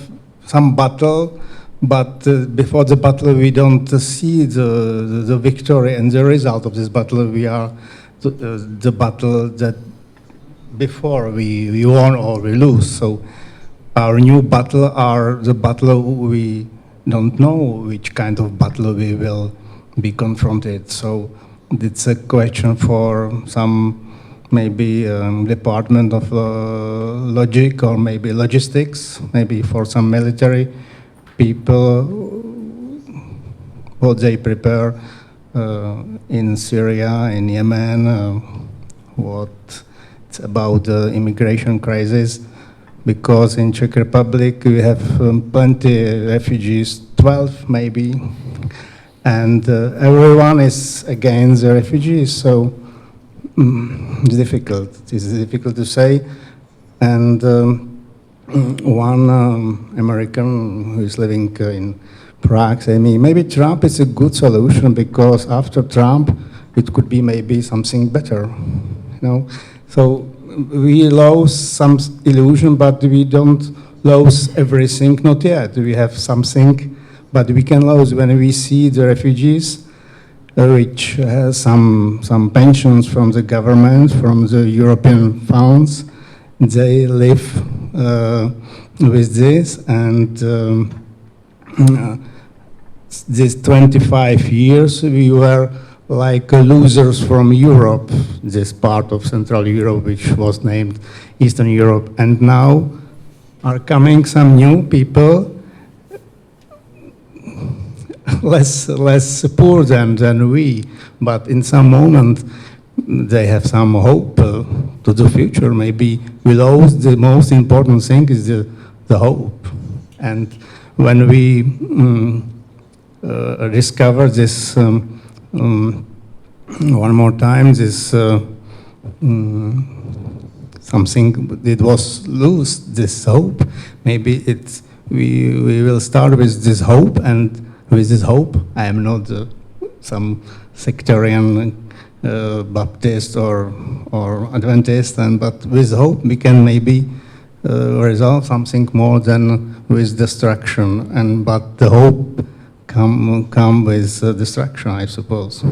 some battle, but before the battle we don't see the victory and the result of this battle. We are the battle that before we won or we lose. So our new battle are the battle we don't know which kind of battle we will be confronted. So it's a question for some maybe department of logic, or maybe logistics, maybe for some military people, what they prepare in Syria, in Yemen, what it's about the immigration crisis, because in Czech Republic we have plenty refugees, 12 maybe, and everyone is against the refugees, so it's difficult to say. And one American who is living in Prague said me, maybe Trump is a good solution, because after Trump it could be maybe something better, you know. So we lose some illusion, but we don't lose everything, not yet. We have something, but we can lose when we see the refugees, which has some pensions from the government, from the European funds. They live with this, and these 25 years we were like losers from Europe, this part of Central Europe, which was named Eastern Europe. And now are coming some new people, less poor than we, but in some moment they have some hope to the future. Maybe we lose the most important thing is the hope. And when we discover this one more time, this something that was lose, this hope, maybe we will start with this hope, and with this hope, I am not some sectarian Baptist or Adventist, but with hope we can maybe resolve something more than with destruction. But the hope come with destruction, I suppose.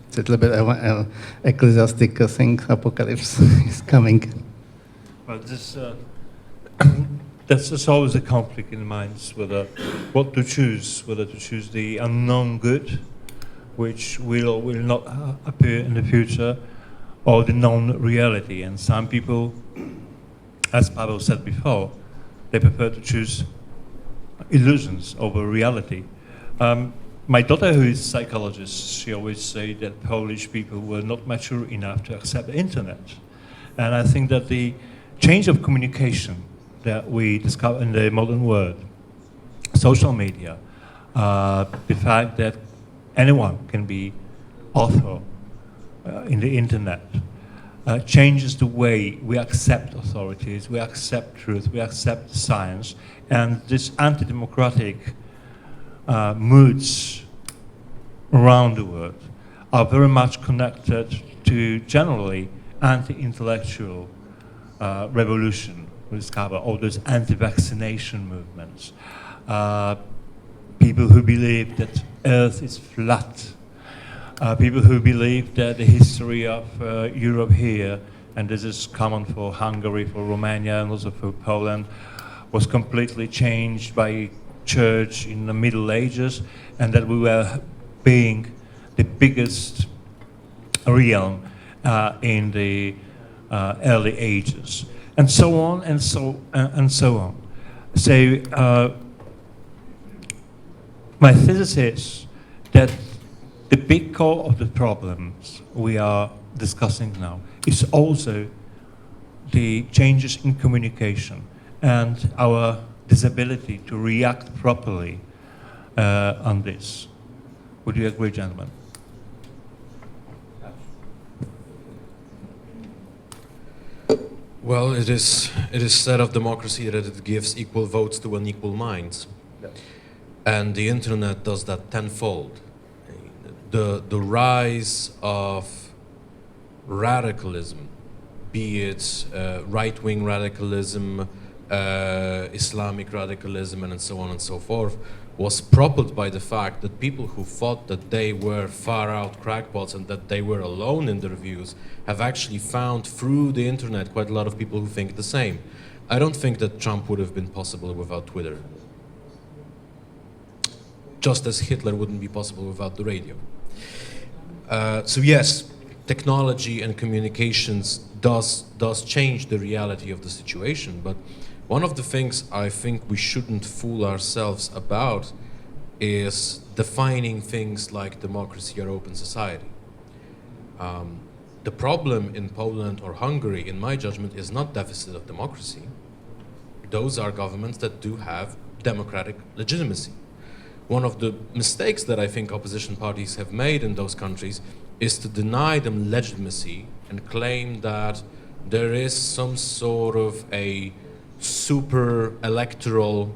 It's a little bit of ecclesiastic thing. Apocalypse is coming. Well, that's always a conflict in minds, what to choose, whether to choose the unknown good, which will or will not appear in the future, or the known reality. And some people, as Paweł said before, they prefer to choose illusions over reality. My daughter, who is a psychologist, she always says that Polish people were not mature enough to accept the internet. And I think that the change of communication that we discover in the modern world, social media, the fact that anyone can be author in the internet, changes the way we accept authorities, we accept truth, we accept science, and this anti-democratic moods around the world are very much connected to generally anti-intellectual revolution. We discover all those anti-vaccination movements, people who believe that Earth is flat, people who believe that the history of Europe here, and this is common for Hungary, for Romania, and also for Poland, was completely changed by church in the Middle Ages, and that we were being the biggest realm in the early ages, and so on and so on. So my thesis is that the big core of the problems we are discussing now is also the changes in communication and our disability to react properly on this. Would you agree, gentlemen? Well, it is said of democracy that it gives equal votes to unequal minds. Yes. And the internet does that tenfold. The rise of radicalism, be it right-wing radicalism, Islamic radicalism, and so on and so forth, was propelled by the fact that people who thought that they were far-out crackpots and that they were alone in their views have actually found through the internet quite a lot of people who think the same. I don't think that Trump would have been possible without Twitter. Just as Hitler wouldn't be possible without the radio. So yes, technology and communications does change the reality of the situation, but one of the things I think we shouldn't fool ourselves about is defining things like democracy or open society. The problem in Poland or Hungary, in my judgment, is not deficit of democracy. Those are governments that do have democratic legitimacy. One of the mistakes that I think opposition parties have made in those countries is to deny them legitimacy and claim that there is some sort of a super electoral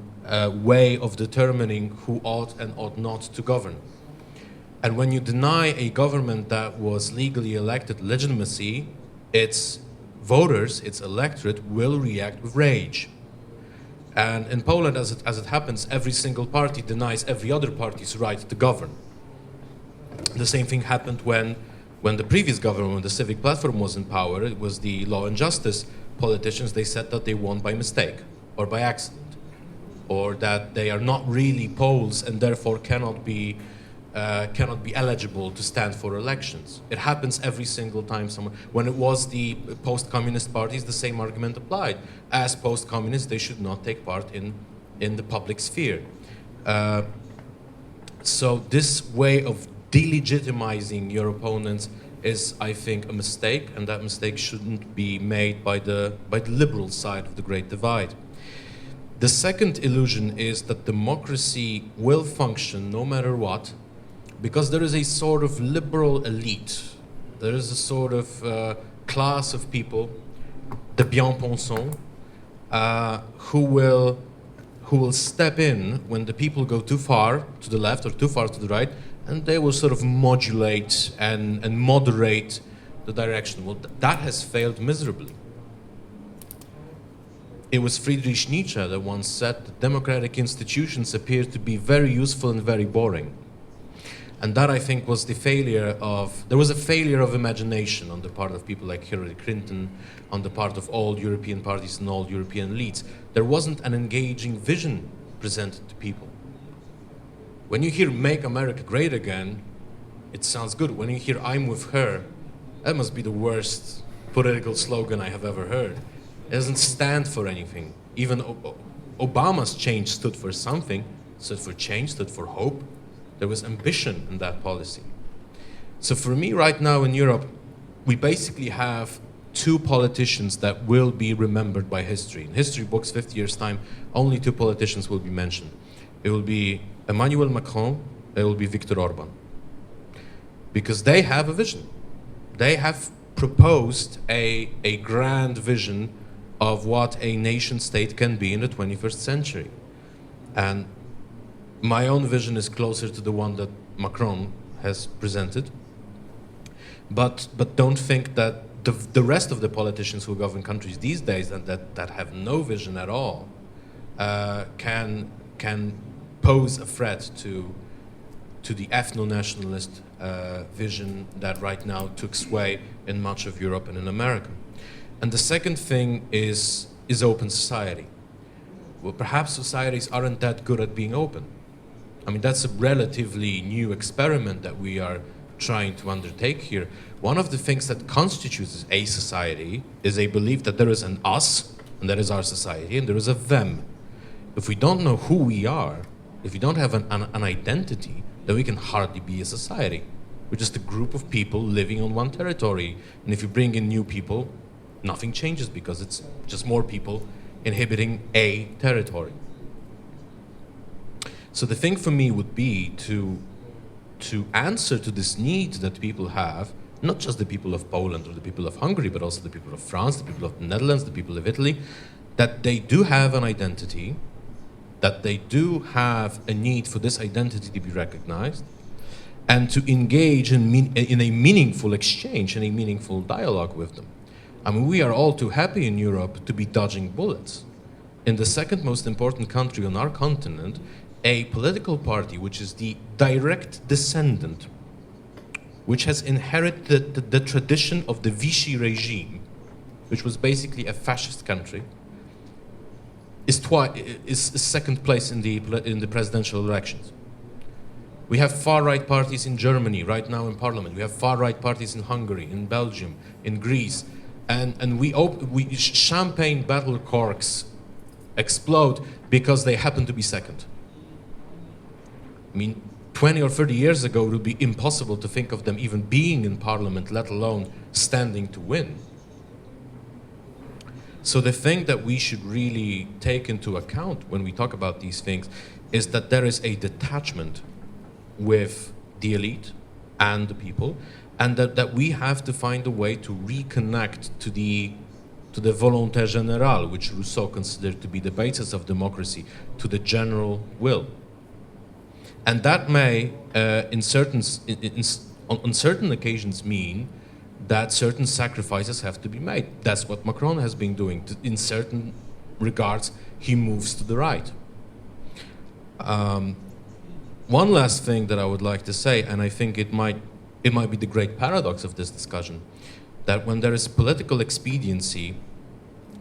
way of determining who ought and ought not to govern. And when you deny a government that was legally elected legitimacy, its voters, its electorate will react with rage. And in Poland, as it happens, every single party denies every other party's right to govern. The same thing happened when the previous government, when the Civic Platform was in power. It was the Law and Justice politicians. They said that they won by mistake or by accident, or that they are not really Poles and therefore cannot be eligible to stand for elections. It happens every single time someone. When it was the post-communist parties, the same argument applied. As post-communists, they should not take part in the public sphere. So this way of delegitimizing your opponents is, I think, a mistake, and that mistake shouldn't be made by the liberal side of the Great Divide. The second illusion is that democracy will function no matter what, because there is a sort of liberal elite. There is a sort of class of people, the bien-pensants, who will step in when the people go too far to the left or too far to the right, and they will sort of modulate and moderate the direction. Well, that has failed miserably. It was Friedrich Nietzsche that once said that democratic institutions appear to be very useful and very boring. And that, I think, was the failure of, there was a failure of imagination on the part of people like Hillary Clinton, on the part of all European parties and all European elites. There wasn't an engaging vision presented to people. When you hear "Make America Great Again," it sounds good. When you hear "I'm with her," that must be the worst political slogan I have ever heard. It doesn't stand for anything. Even Obama's change stood for something, stood for change, stood for hope. There was ambition in that policy. So for me right now in Europe, we basically have two politicians that will be remembered by history. In history books, 50 years' time, only two politicians will be mentioned. It will be Emmanuel Macron, it will be Viktor Orban. Because they have a vision. They have proposed a grand vision of what a nation state can be in the 21st century. And my own vision is closer to the one that Macron has presented. But don't think that the rest of the politicians who govern countries these days and that have no vision at all can pose a threat to the ethno-nationalist vision that right now took sway in much of Europe and in America. And the second thing is open society. Well, perhaps societies aren't that good at being open. I mean, that's a relatively new experiment that we are trying to undertake here. One of the things that constitutes a society is a belief that there is an us, and that is our society, and there is a them. If we don't know who we are, if we don't have an identity, then we can hardly be a society. We're just a group of people living on one territory. And if you bring in new people, nothing changes because it's just more people inhabiting a territory. So the thing for me would be to answer to this need that people have, not just the people of Poland or the people of Hungary, but also the people of France, the people of the Netherlands, the people of Italy, that they do have an identity, that they do have a need for this identity to be recognized, and to engage in a meaningful exchange, in a meaningful dialogue with them. I mean, we are all too happy in Europe to be dodging bullets. In the second most important country on our continent, a political party which is the direct descendant, which has inherited the tradition of the Vichy regime, which was basically a fascist country, is second place in the presidential elections. We have far-right parties in Germany right now in parliament. We have far-right parties in Hungary, in Belgium, in Greece, and champagne battle corks explode because they happen to be second. I mean, 20 or 30 years ago, it would be impossible to think of them even being in parliament, let alone standing to win. So the thing that we should really take into account when we talk about these things is that there is a detachment with the elite and the people, and that we have to find a way to reconnect to the volonté générale, which Rousseau considered to be the basis of democracy, to the general will. And that may, on certain occasions, mean that certain sacrifices have to be made. That's what Macron has been doing. In certain regards, he moves to the right. One last thing that I would like to say, and I think it might be the great paradox of this discussion, that when there is political expediency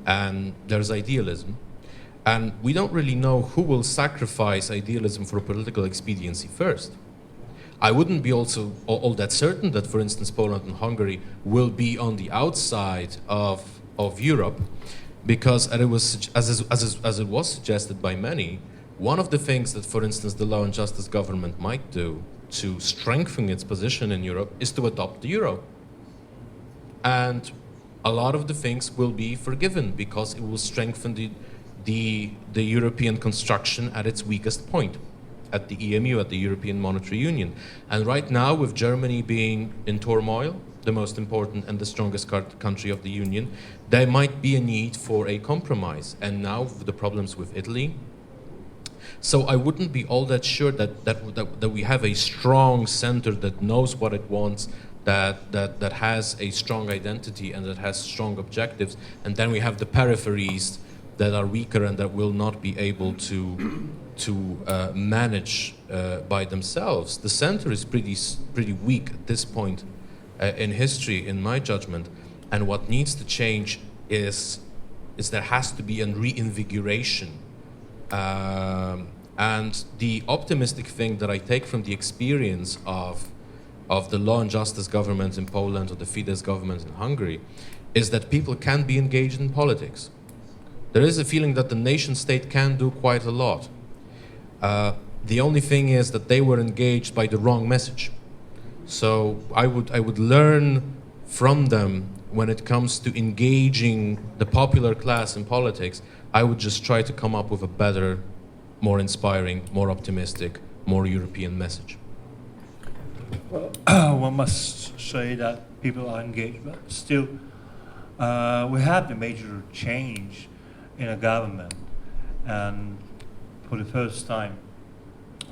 and there's idealism, and we don't really know who will sacrifice idealism for political expediency first. I wouldn't be also all that certain that, for instance, Poland and Hungary will be on the outside of Europe, because as it was suggested by many, one of the things that, for instance, the Law and Justice government might do to strengthen its position in Europe is to adopt the euro. And a lot of the things will be forgiven because it will strengthen the European construction at its weakest point, at the EMU, at the European Monetary Union. And right now, with Germany being in turmoil, the most important and the strongest country of the Union, there might be a need for a compromise. And now, with the problems with Italy, so I wouldn't be all that sure that we have a strong center that knows what it wants, that has a strong identity and that has strong objectives, and then we have the peripheries that are weaker and that will not be able to manage by themselves. The center is pretty weak at this point in history, in my judgment. And what needs to change is there has to be a reinvigoration. And the optimistic thing that I take from the experience of the Law and Justice government in Poland or the Fidesz government in Hungary is that people can be engaged in politics. There is a feeling that the nation state can do quite a lot. The only thing is that they were engaged by the wrong message. So I would learn from them when it comes to engaging the popular class in politics. I would just try to come up with a better, more inspiring, more optimistic, more European message. Well, one must say that people are engaged, but still we have the major change in a government, and for the first time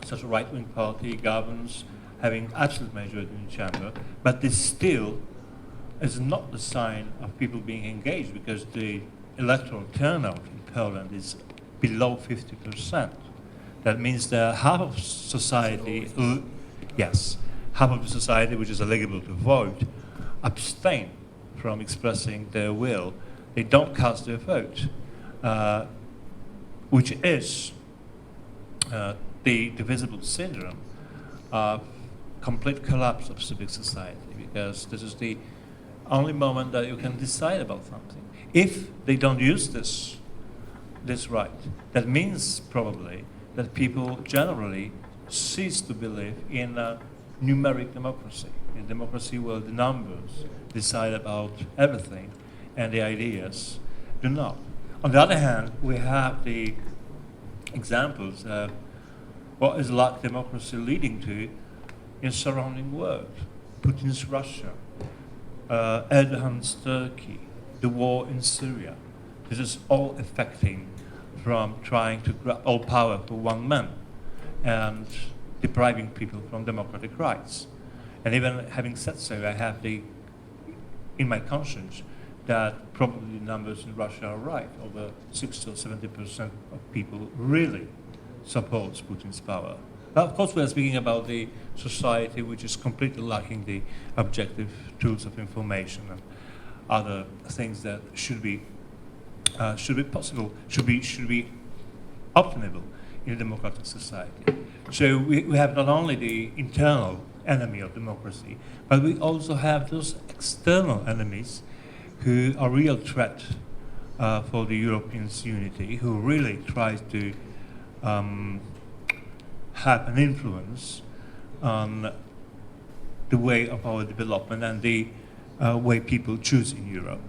such a right-wing party governs, having absolute majority in the chamber, but this still is not the sign of people being engaged, because the electoral turnout in Poland is below 50%. That means that half of society, half of the society which is eligible to vote, abstain from expressing their will. They don't cast their vote, which is the visible syndrome of complete collapse of civic society, because this is the only moment that you can decide about something. If they don't use this right, that means probably that people generally cease to believe in a numeric democracy, a democracy where the numbers decide about everything and the ideas do not. On the other hand, we have the examples of what is lack democracy leading to in surrounding world. Putin's Russia, Erdogan's Turkey, the war in Syria. This is all affecting from trying to grab all power for one man and depriving people from democratic rights. And even having said so, I have in my conscience that probably the numbers in Russia are right. Over 60 or 70% of people really supports Putin's power. Now, of course, we are speaking about the society which is completely lacking the objective tools of information and other things that should be possible, should be obtainable in a democratic society. So we have not only the internal enemy of democracy, but we also have those external enemies who are a real threat for the Europeans' unity, who really tries to have an influence on the way of our development and the way people choose in Europe.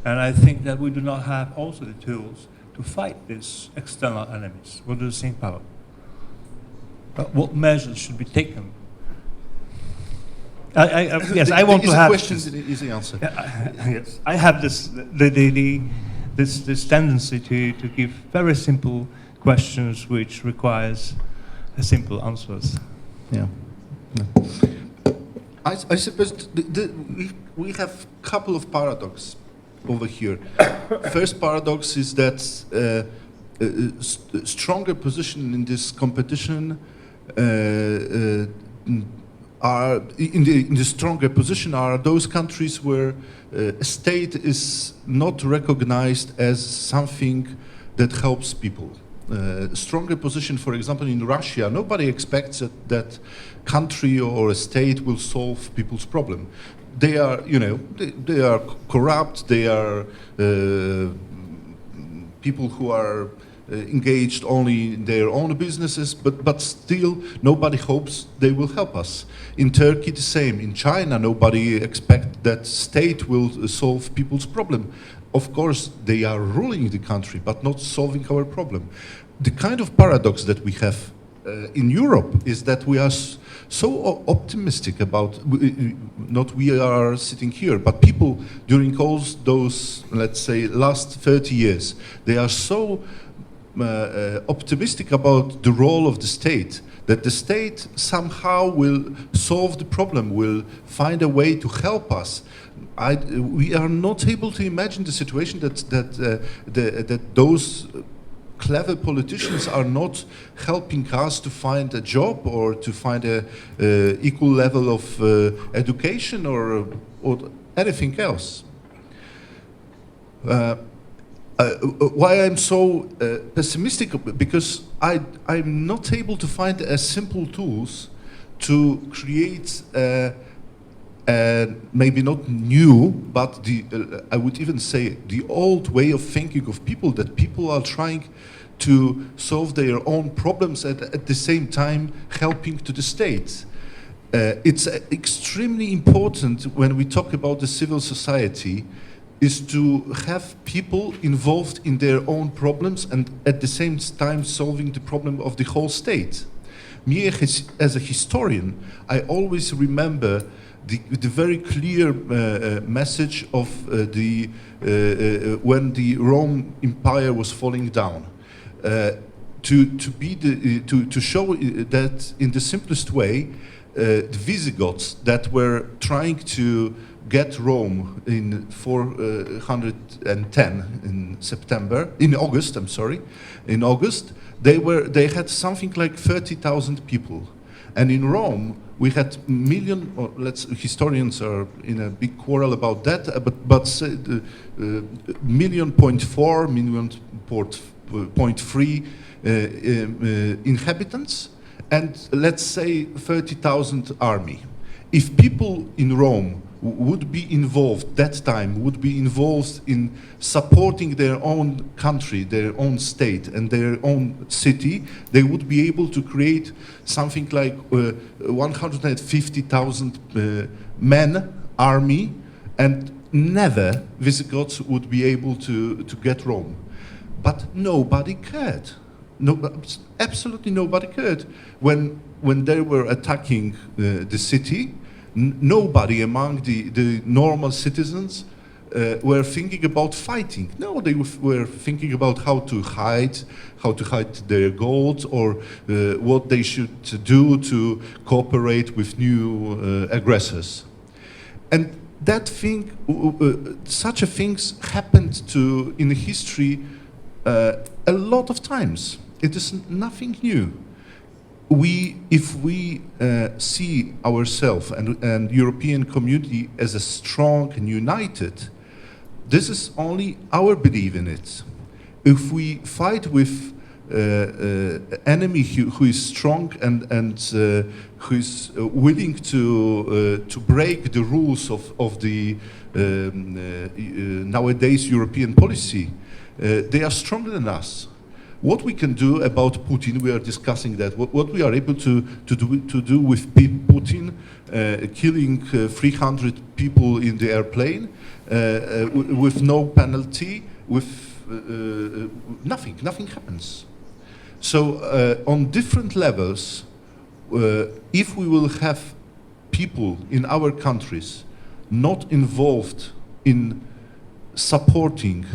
And I think that we do not have also the tools to fight these external enemies. What do you think, Paweł? What measures should be taken? Yes, I want to have. Easy question, easy answer. Yes, I have this tendency to give very simple questions which requires simple answers. Yeah. I suppose we have a couple of paradoxes over here. First paradox is that stronger position in this competition are in the stronger position are those countries where a state is not recognized as something that helps people. Stronger position, for example, in Russia, nobody expects that country or a state will solve people's problem. They are, they are corrupt. They are people who are engaged only in their own businesses, but still nobody hopes they will help us. In Turkey, the same. In China, nobody expects that state will solve people's problem. Of course, they are ruling the country, but not solving our problem. The kind of paradox that we have in Europe is that we are so optimistic about, not we are sitting here, but people during all those, let's say, last 30 years, they are so optimistic about the role of the state, that the state somehow will solve the problem, will find a way to help us. We are not able to imagine the situation that those clever politicians are not helping us to find a job or to find a equal level of education or anything else. Why I'm so pessimistic? Because I'm not able to find simple tools to create maybe not new, but I would even say the old way of thinking of people, that people are trying to solve their own problems at the same time helping to the state. It's extremely important when we talk about the civil society is to have people involved in their own problems and at the same time solving the problem of the whole state. Me, as a historian, I always remember the very clear message of when the Rome Empire was falling down, to show that in the simplest way, the Visigoths that were trying to get Rome in 410 in August. In August, they had something like 30,000 people, and in Rome we had million. Or historians are in a big quarrel about that, but say 1.3 inhabitants, and let's say 30,000 army. If people in Rome would be involved, that time, would be involved in supporting their own country, their own state, and their own city, they would be able to create something like 150,000 men, army, and never Visigoths would be able to get Rome. But nobody cared. No, absolutely nobody cared. When they were attacking the city, nobody among the normal citizens were thinking about fighting. No, they were thinking about how to hide their gold, or what they should do to cooperate with new aggressors. And that thing, such a things happened in history a lot of times. It is nothing new. If we see ourselves and European community as a strong and united, this is only our belief in it. If we fight with enemy who is strong and who is willing to break the rules of the nowadays European policy, they are stronger than us. What we can do about Putin, we are discussing that. What we are able to do with Putin, killing 300 people in the airplane with no penalty, with nothing happens. So on different levels, if we will have people in our countries not involved in supporting,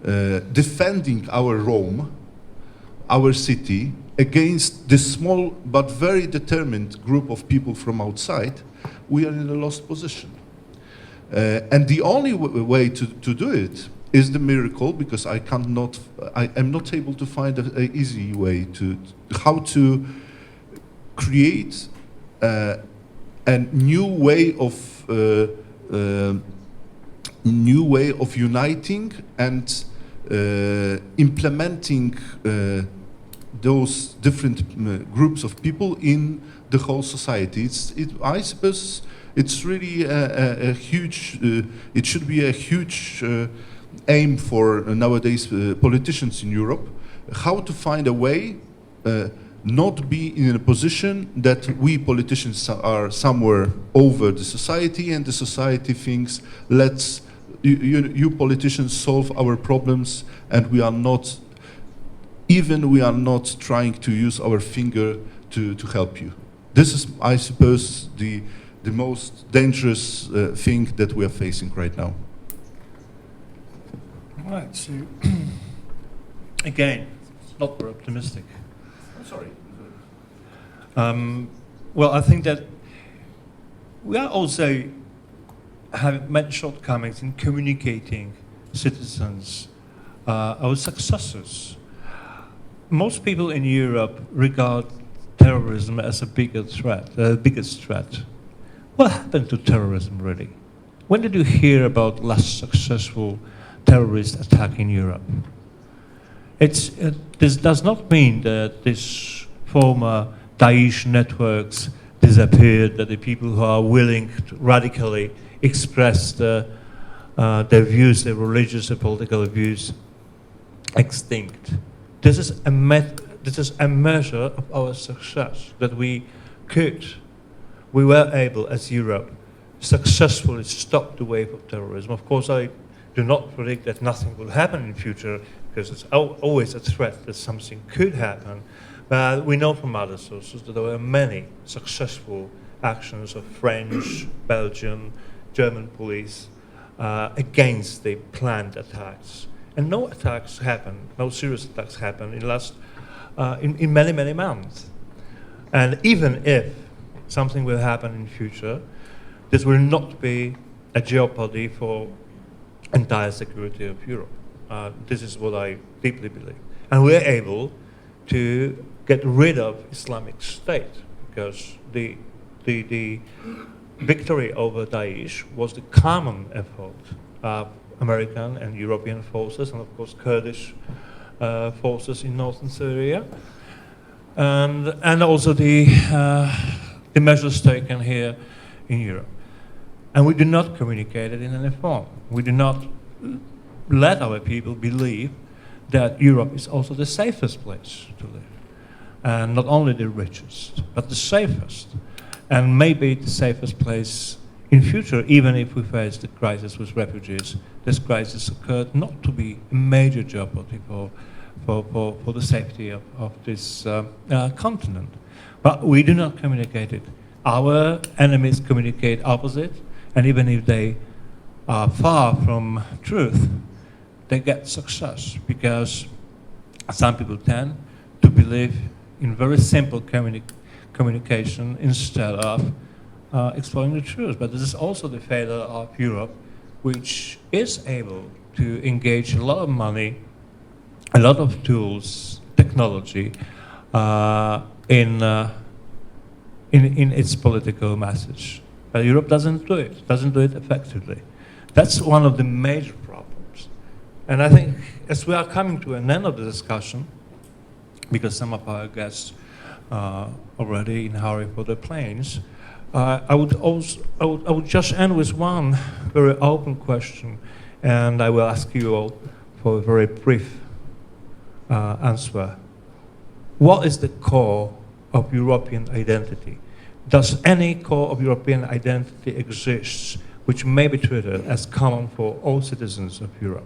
defending our Rome, our city, against this small but very determined group of people from outside, we are in a lost position. And the only way to do it is the miracle, because I am not able to find an easy way how to create a new way of uniting and implementing those different groups of people in the whole society. I suppose it's really a huge. It should be a huge aim for nowadays politicians in Europe, how to find a way not be in a position that we politicians are somewhere over the society, and the society thinks, let's you politicians solve our problems, and we are not trying to use our finger to help you. This is, I suppose, the most dangerous thing that we are facing right now. Right, so again, it's not very optimistic. I'm sorry. Well, I think that we are also have many shortcomings in communicating citizens, our successors. Most people in Europe regard terrorism as a biggest threat. What happened to terrorism, really? When did you hear about last successful terrorist attack in Europe? This does not mean that these former Daesh networks disappeared, that the people who are willing to radically express their views, their religious and political views, extinct. This is a measure of our success, that we were able, as Europe, successfully stop the wave of terrorism. Of course, I do not predict that nothing will happen in the future, because it's always a threat that something could happen. But we know from other sources that there were many successful actions of French, Belgian, German police against the planned attacks. And no serious attacks happened in many months. And even if something will happen in the future, this will not be a jeopardy for entire security of Europe. This is what I deeply believe. And we're able to get rid of Islamic State, because the victory over Daesh was the common effort of American and European forces, and of course Kurdish forces in northern Syria, and also the measures taken here in Europe. And we do not communicate it in any form. We do not let our people believe that Europe is also the safest place to live. And not only the richest, but the safest. And maybe the safest place in future, even if we face the crisis with refugees. This crisis occurred not to be a major jeopardy for the safety of this continent. But we do not communicate it. Our enemies communicate opposite, and even if they are far from truth, they get success, because some people tend to believe in very simple communication instead of exploring the truth. But this is also the failure of Europe, which is able to engage a lot of money, a lot of tools, technology in its political message. But Europe doesn't do it effectively. That's one of the major problems. And I think as we are coming to an end of the discussion, because some of our guests are already in a hurry for their planes, I would just end with one very open question, and I will ask you all for a very brief answer. What is the core of European identity? Does any core of European identity exist which may be treated as common for all citizens of Europe?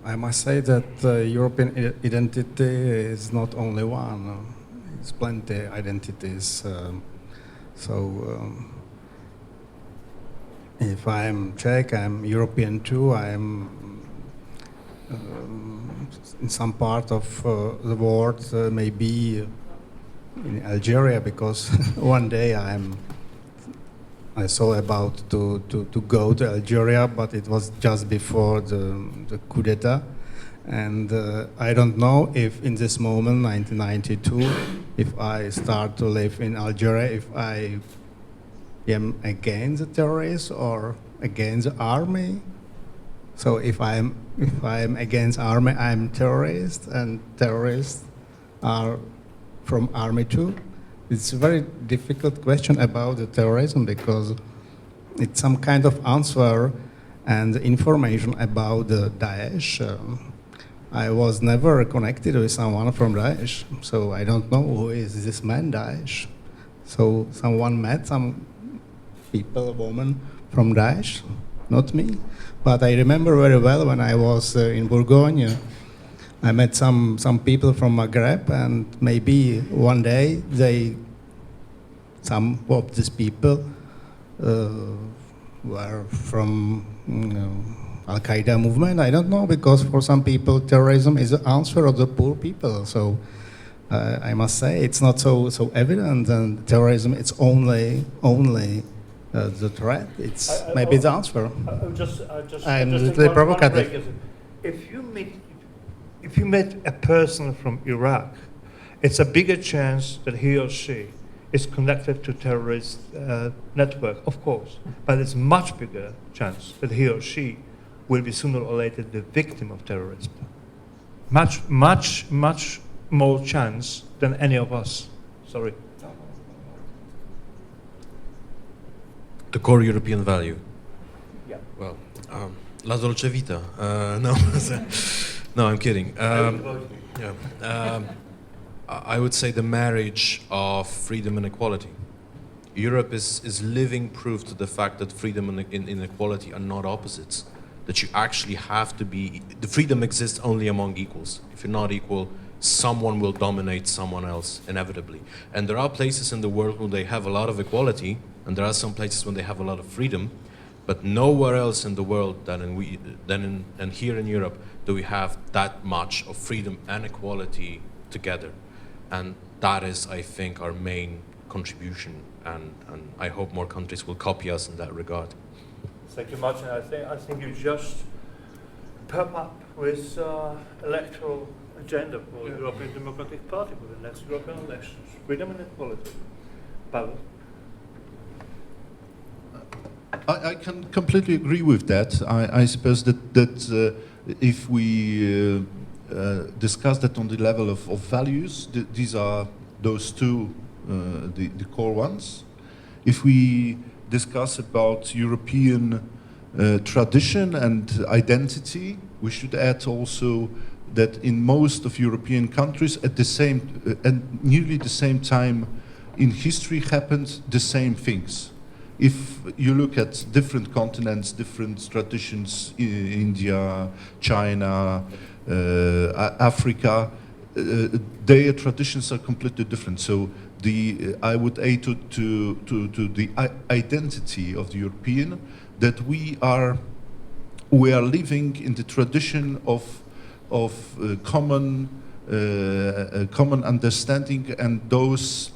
I must say that European identity is not only one. It's plenty identities. If I'm Czech, I'm European too. I'm in some part of the world, maybe in Algeria, because one day I saw about to go to Algeria, but it was just before the coup d'etat. And I don't know if in this moment, 1992, if I start to live in Algeria, if I am against the terrorists or against the army. So if I'm against army, I'm terrorist, and terrorists are from army too. It's a very difficult question about the terrorism, because it's some kind of answer and information about the Daesh. I was never connected with someone from Daesh, so I don't know who is this man Daesh. So someone met some people, a woman from Daesh, not me. But I remember very well when I was in Bourgogne, I met some people from Maghreb, and maybe one day some of these people were from Al-Qaeda movement. I don't know, because for some people terrorism is the answer of the poor people. So I must say it's not so evident, and terrorism it's only the threat. It's maybe the answer. I'm a little provocative. If you meet a person from Iraq, it's a bigger chance that he or she is connected to terrorist network, of course, but it's much bigger chance that he or she will be sooner or later the victim of terrorism. Much more chance than any of us. Sorry. The core European value. Yeah. Well, La Dolce Vita. No, I'm kidding. I would say the marriage of freedom and equality. Europe is living proof to the fact that freedom and inequality are not opposites. That you actually have to be, the freedom exists only among equals. If you're not equal, someone will dominate someone else, inevitably. And there are places in the world where they have a lot of equality, and there are some places when they have a lot of freedom, but nowhere else in the world than here in Europe do we have that much of freedom and equality together. And that is, I think, our main contribution, and I hope more countries will copy us in that regard. Thank you, Marcin. I think you just pop up with electoral agenda for the European Democratic Party for the next European elections. Freedom and equality. Paweł? I can completely agree with that. I suppose that if we discuss that on the level of values, these are those two the core ones. If we discuss about European tradition and identity, we should add also that in most of European countries at the same and nearly the same time in history happened the same things. If you look at different continents, different traditions, India, China, Africa, their traditions are completely different. So I would add to the identity of the European that we are living in the tradition of common understanding and those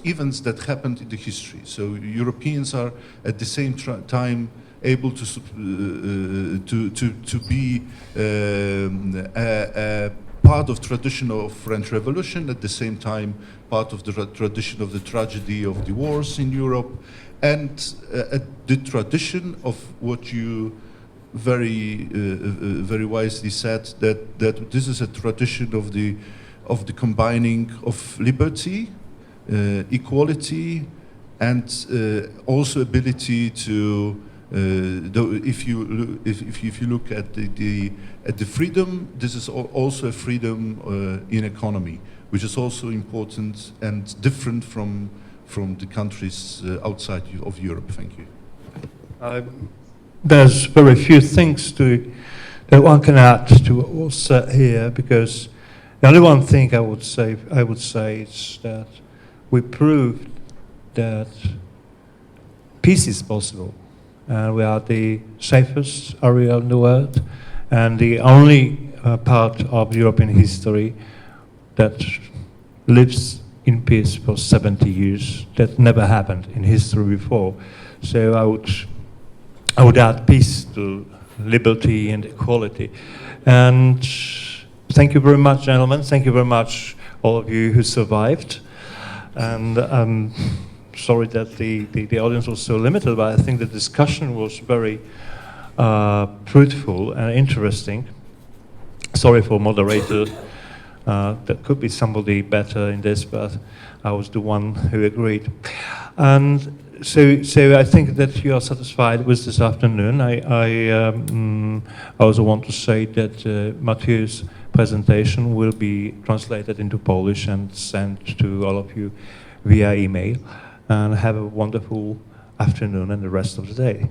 events that happened in the history. So Europeans are at the same time able to be a part of tradition of French Revolution, at the same time part of the tradition of the tragedy of the wars in Europe, and the tradition of what you very wisely said, that this is a tradition of the combining of liberty, equality, and also ability to. If you look at the freedom, this is also a freedom in economy, which is also important and different from the countries outside of Europe. Thank you. There's very few things that one can add to what was said here, because the only one thing I would say is that we proved that peace is possible. We are the safest area in the world, and the only part of European history that lives in peace for 70 years. That never happened in history before. So I would add peace to liberty and equality. And thank you very much, gentlemen. Thank you very much, all of you who survived. And sorry that the audience was so limited, but I think the discussion was very fruitful and interesting. Sorry for moderator. There could be somebody better in this, but I was the one who agreed. And so I think that you are satisfied with this afternoon. I also want to say that Matthew's presentation will be translated into Polish and sent to all of you via email. And have a wonderful afternoon and the rest of the day.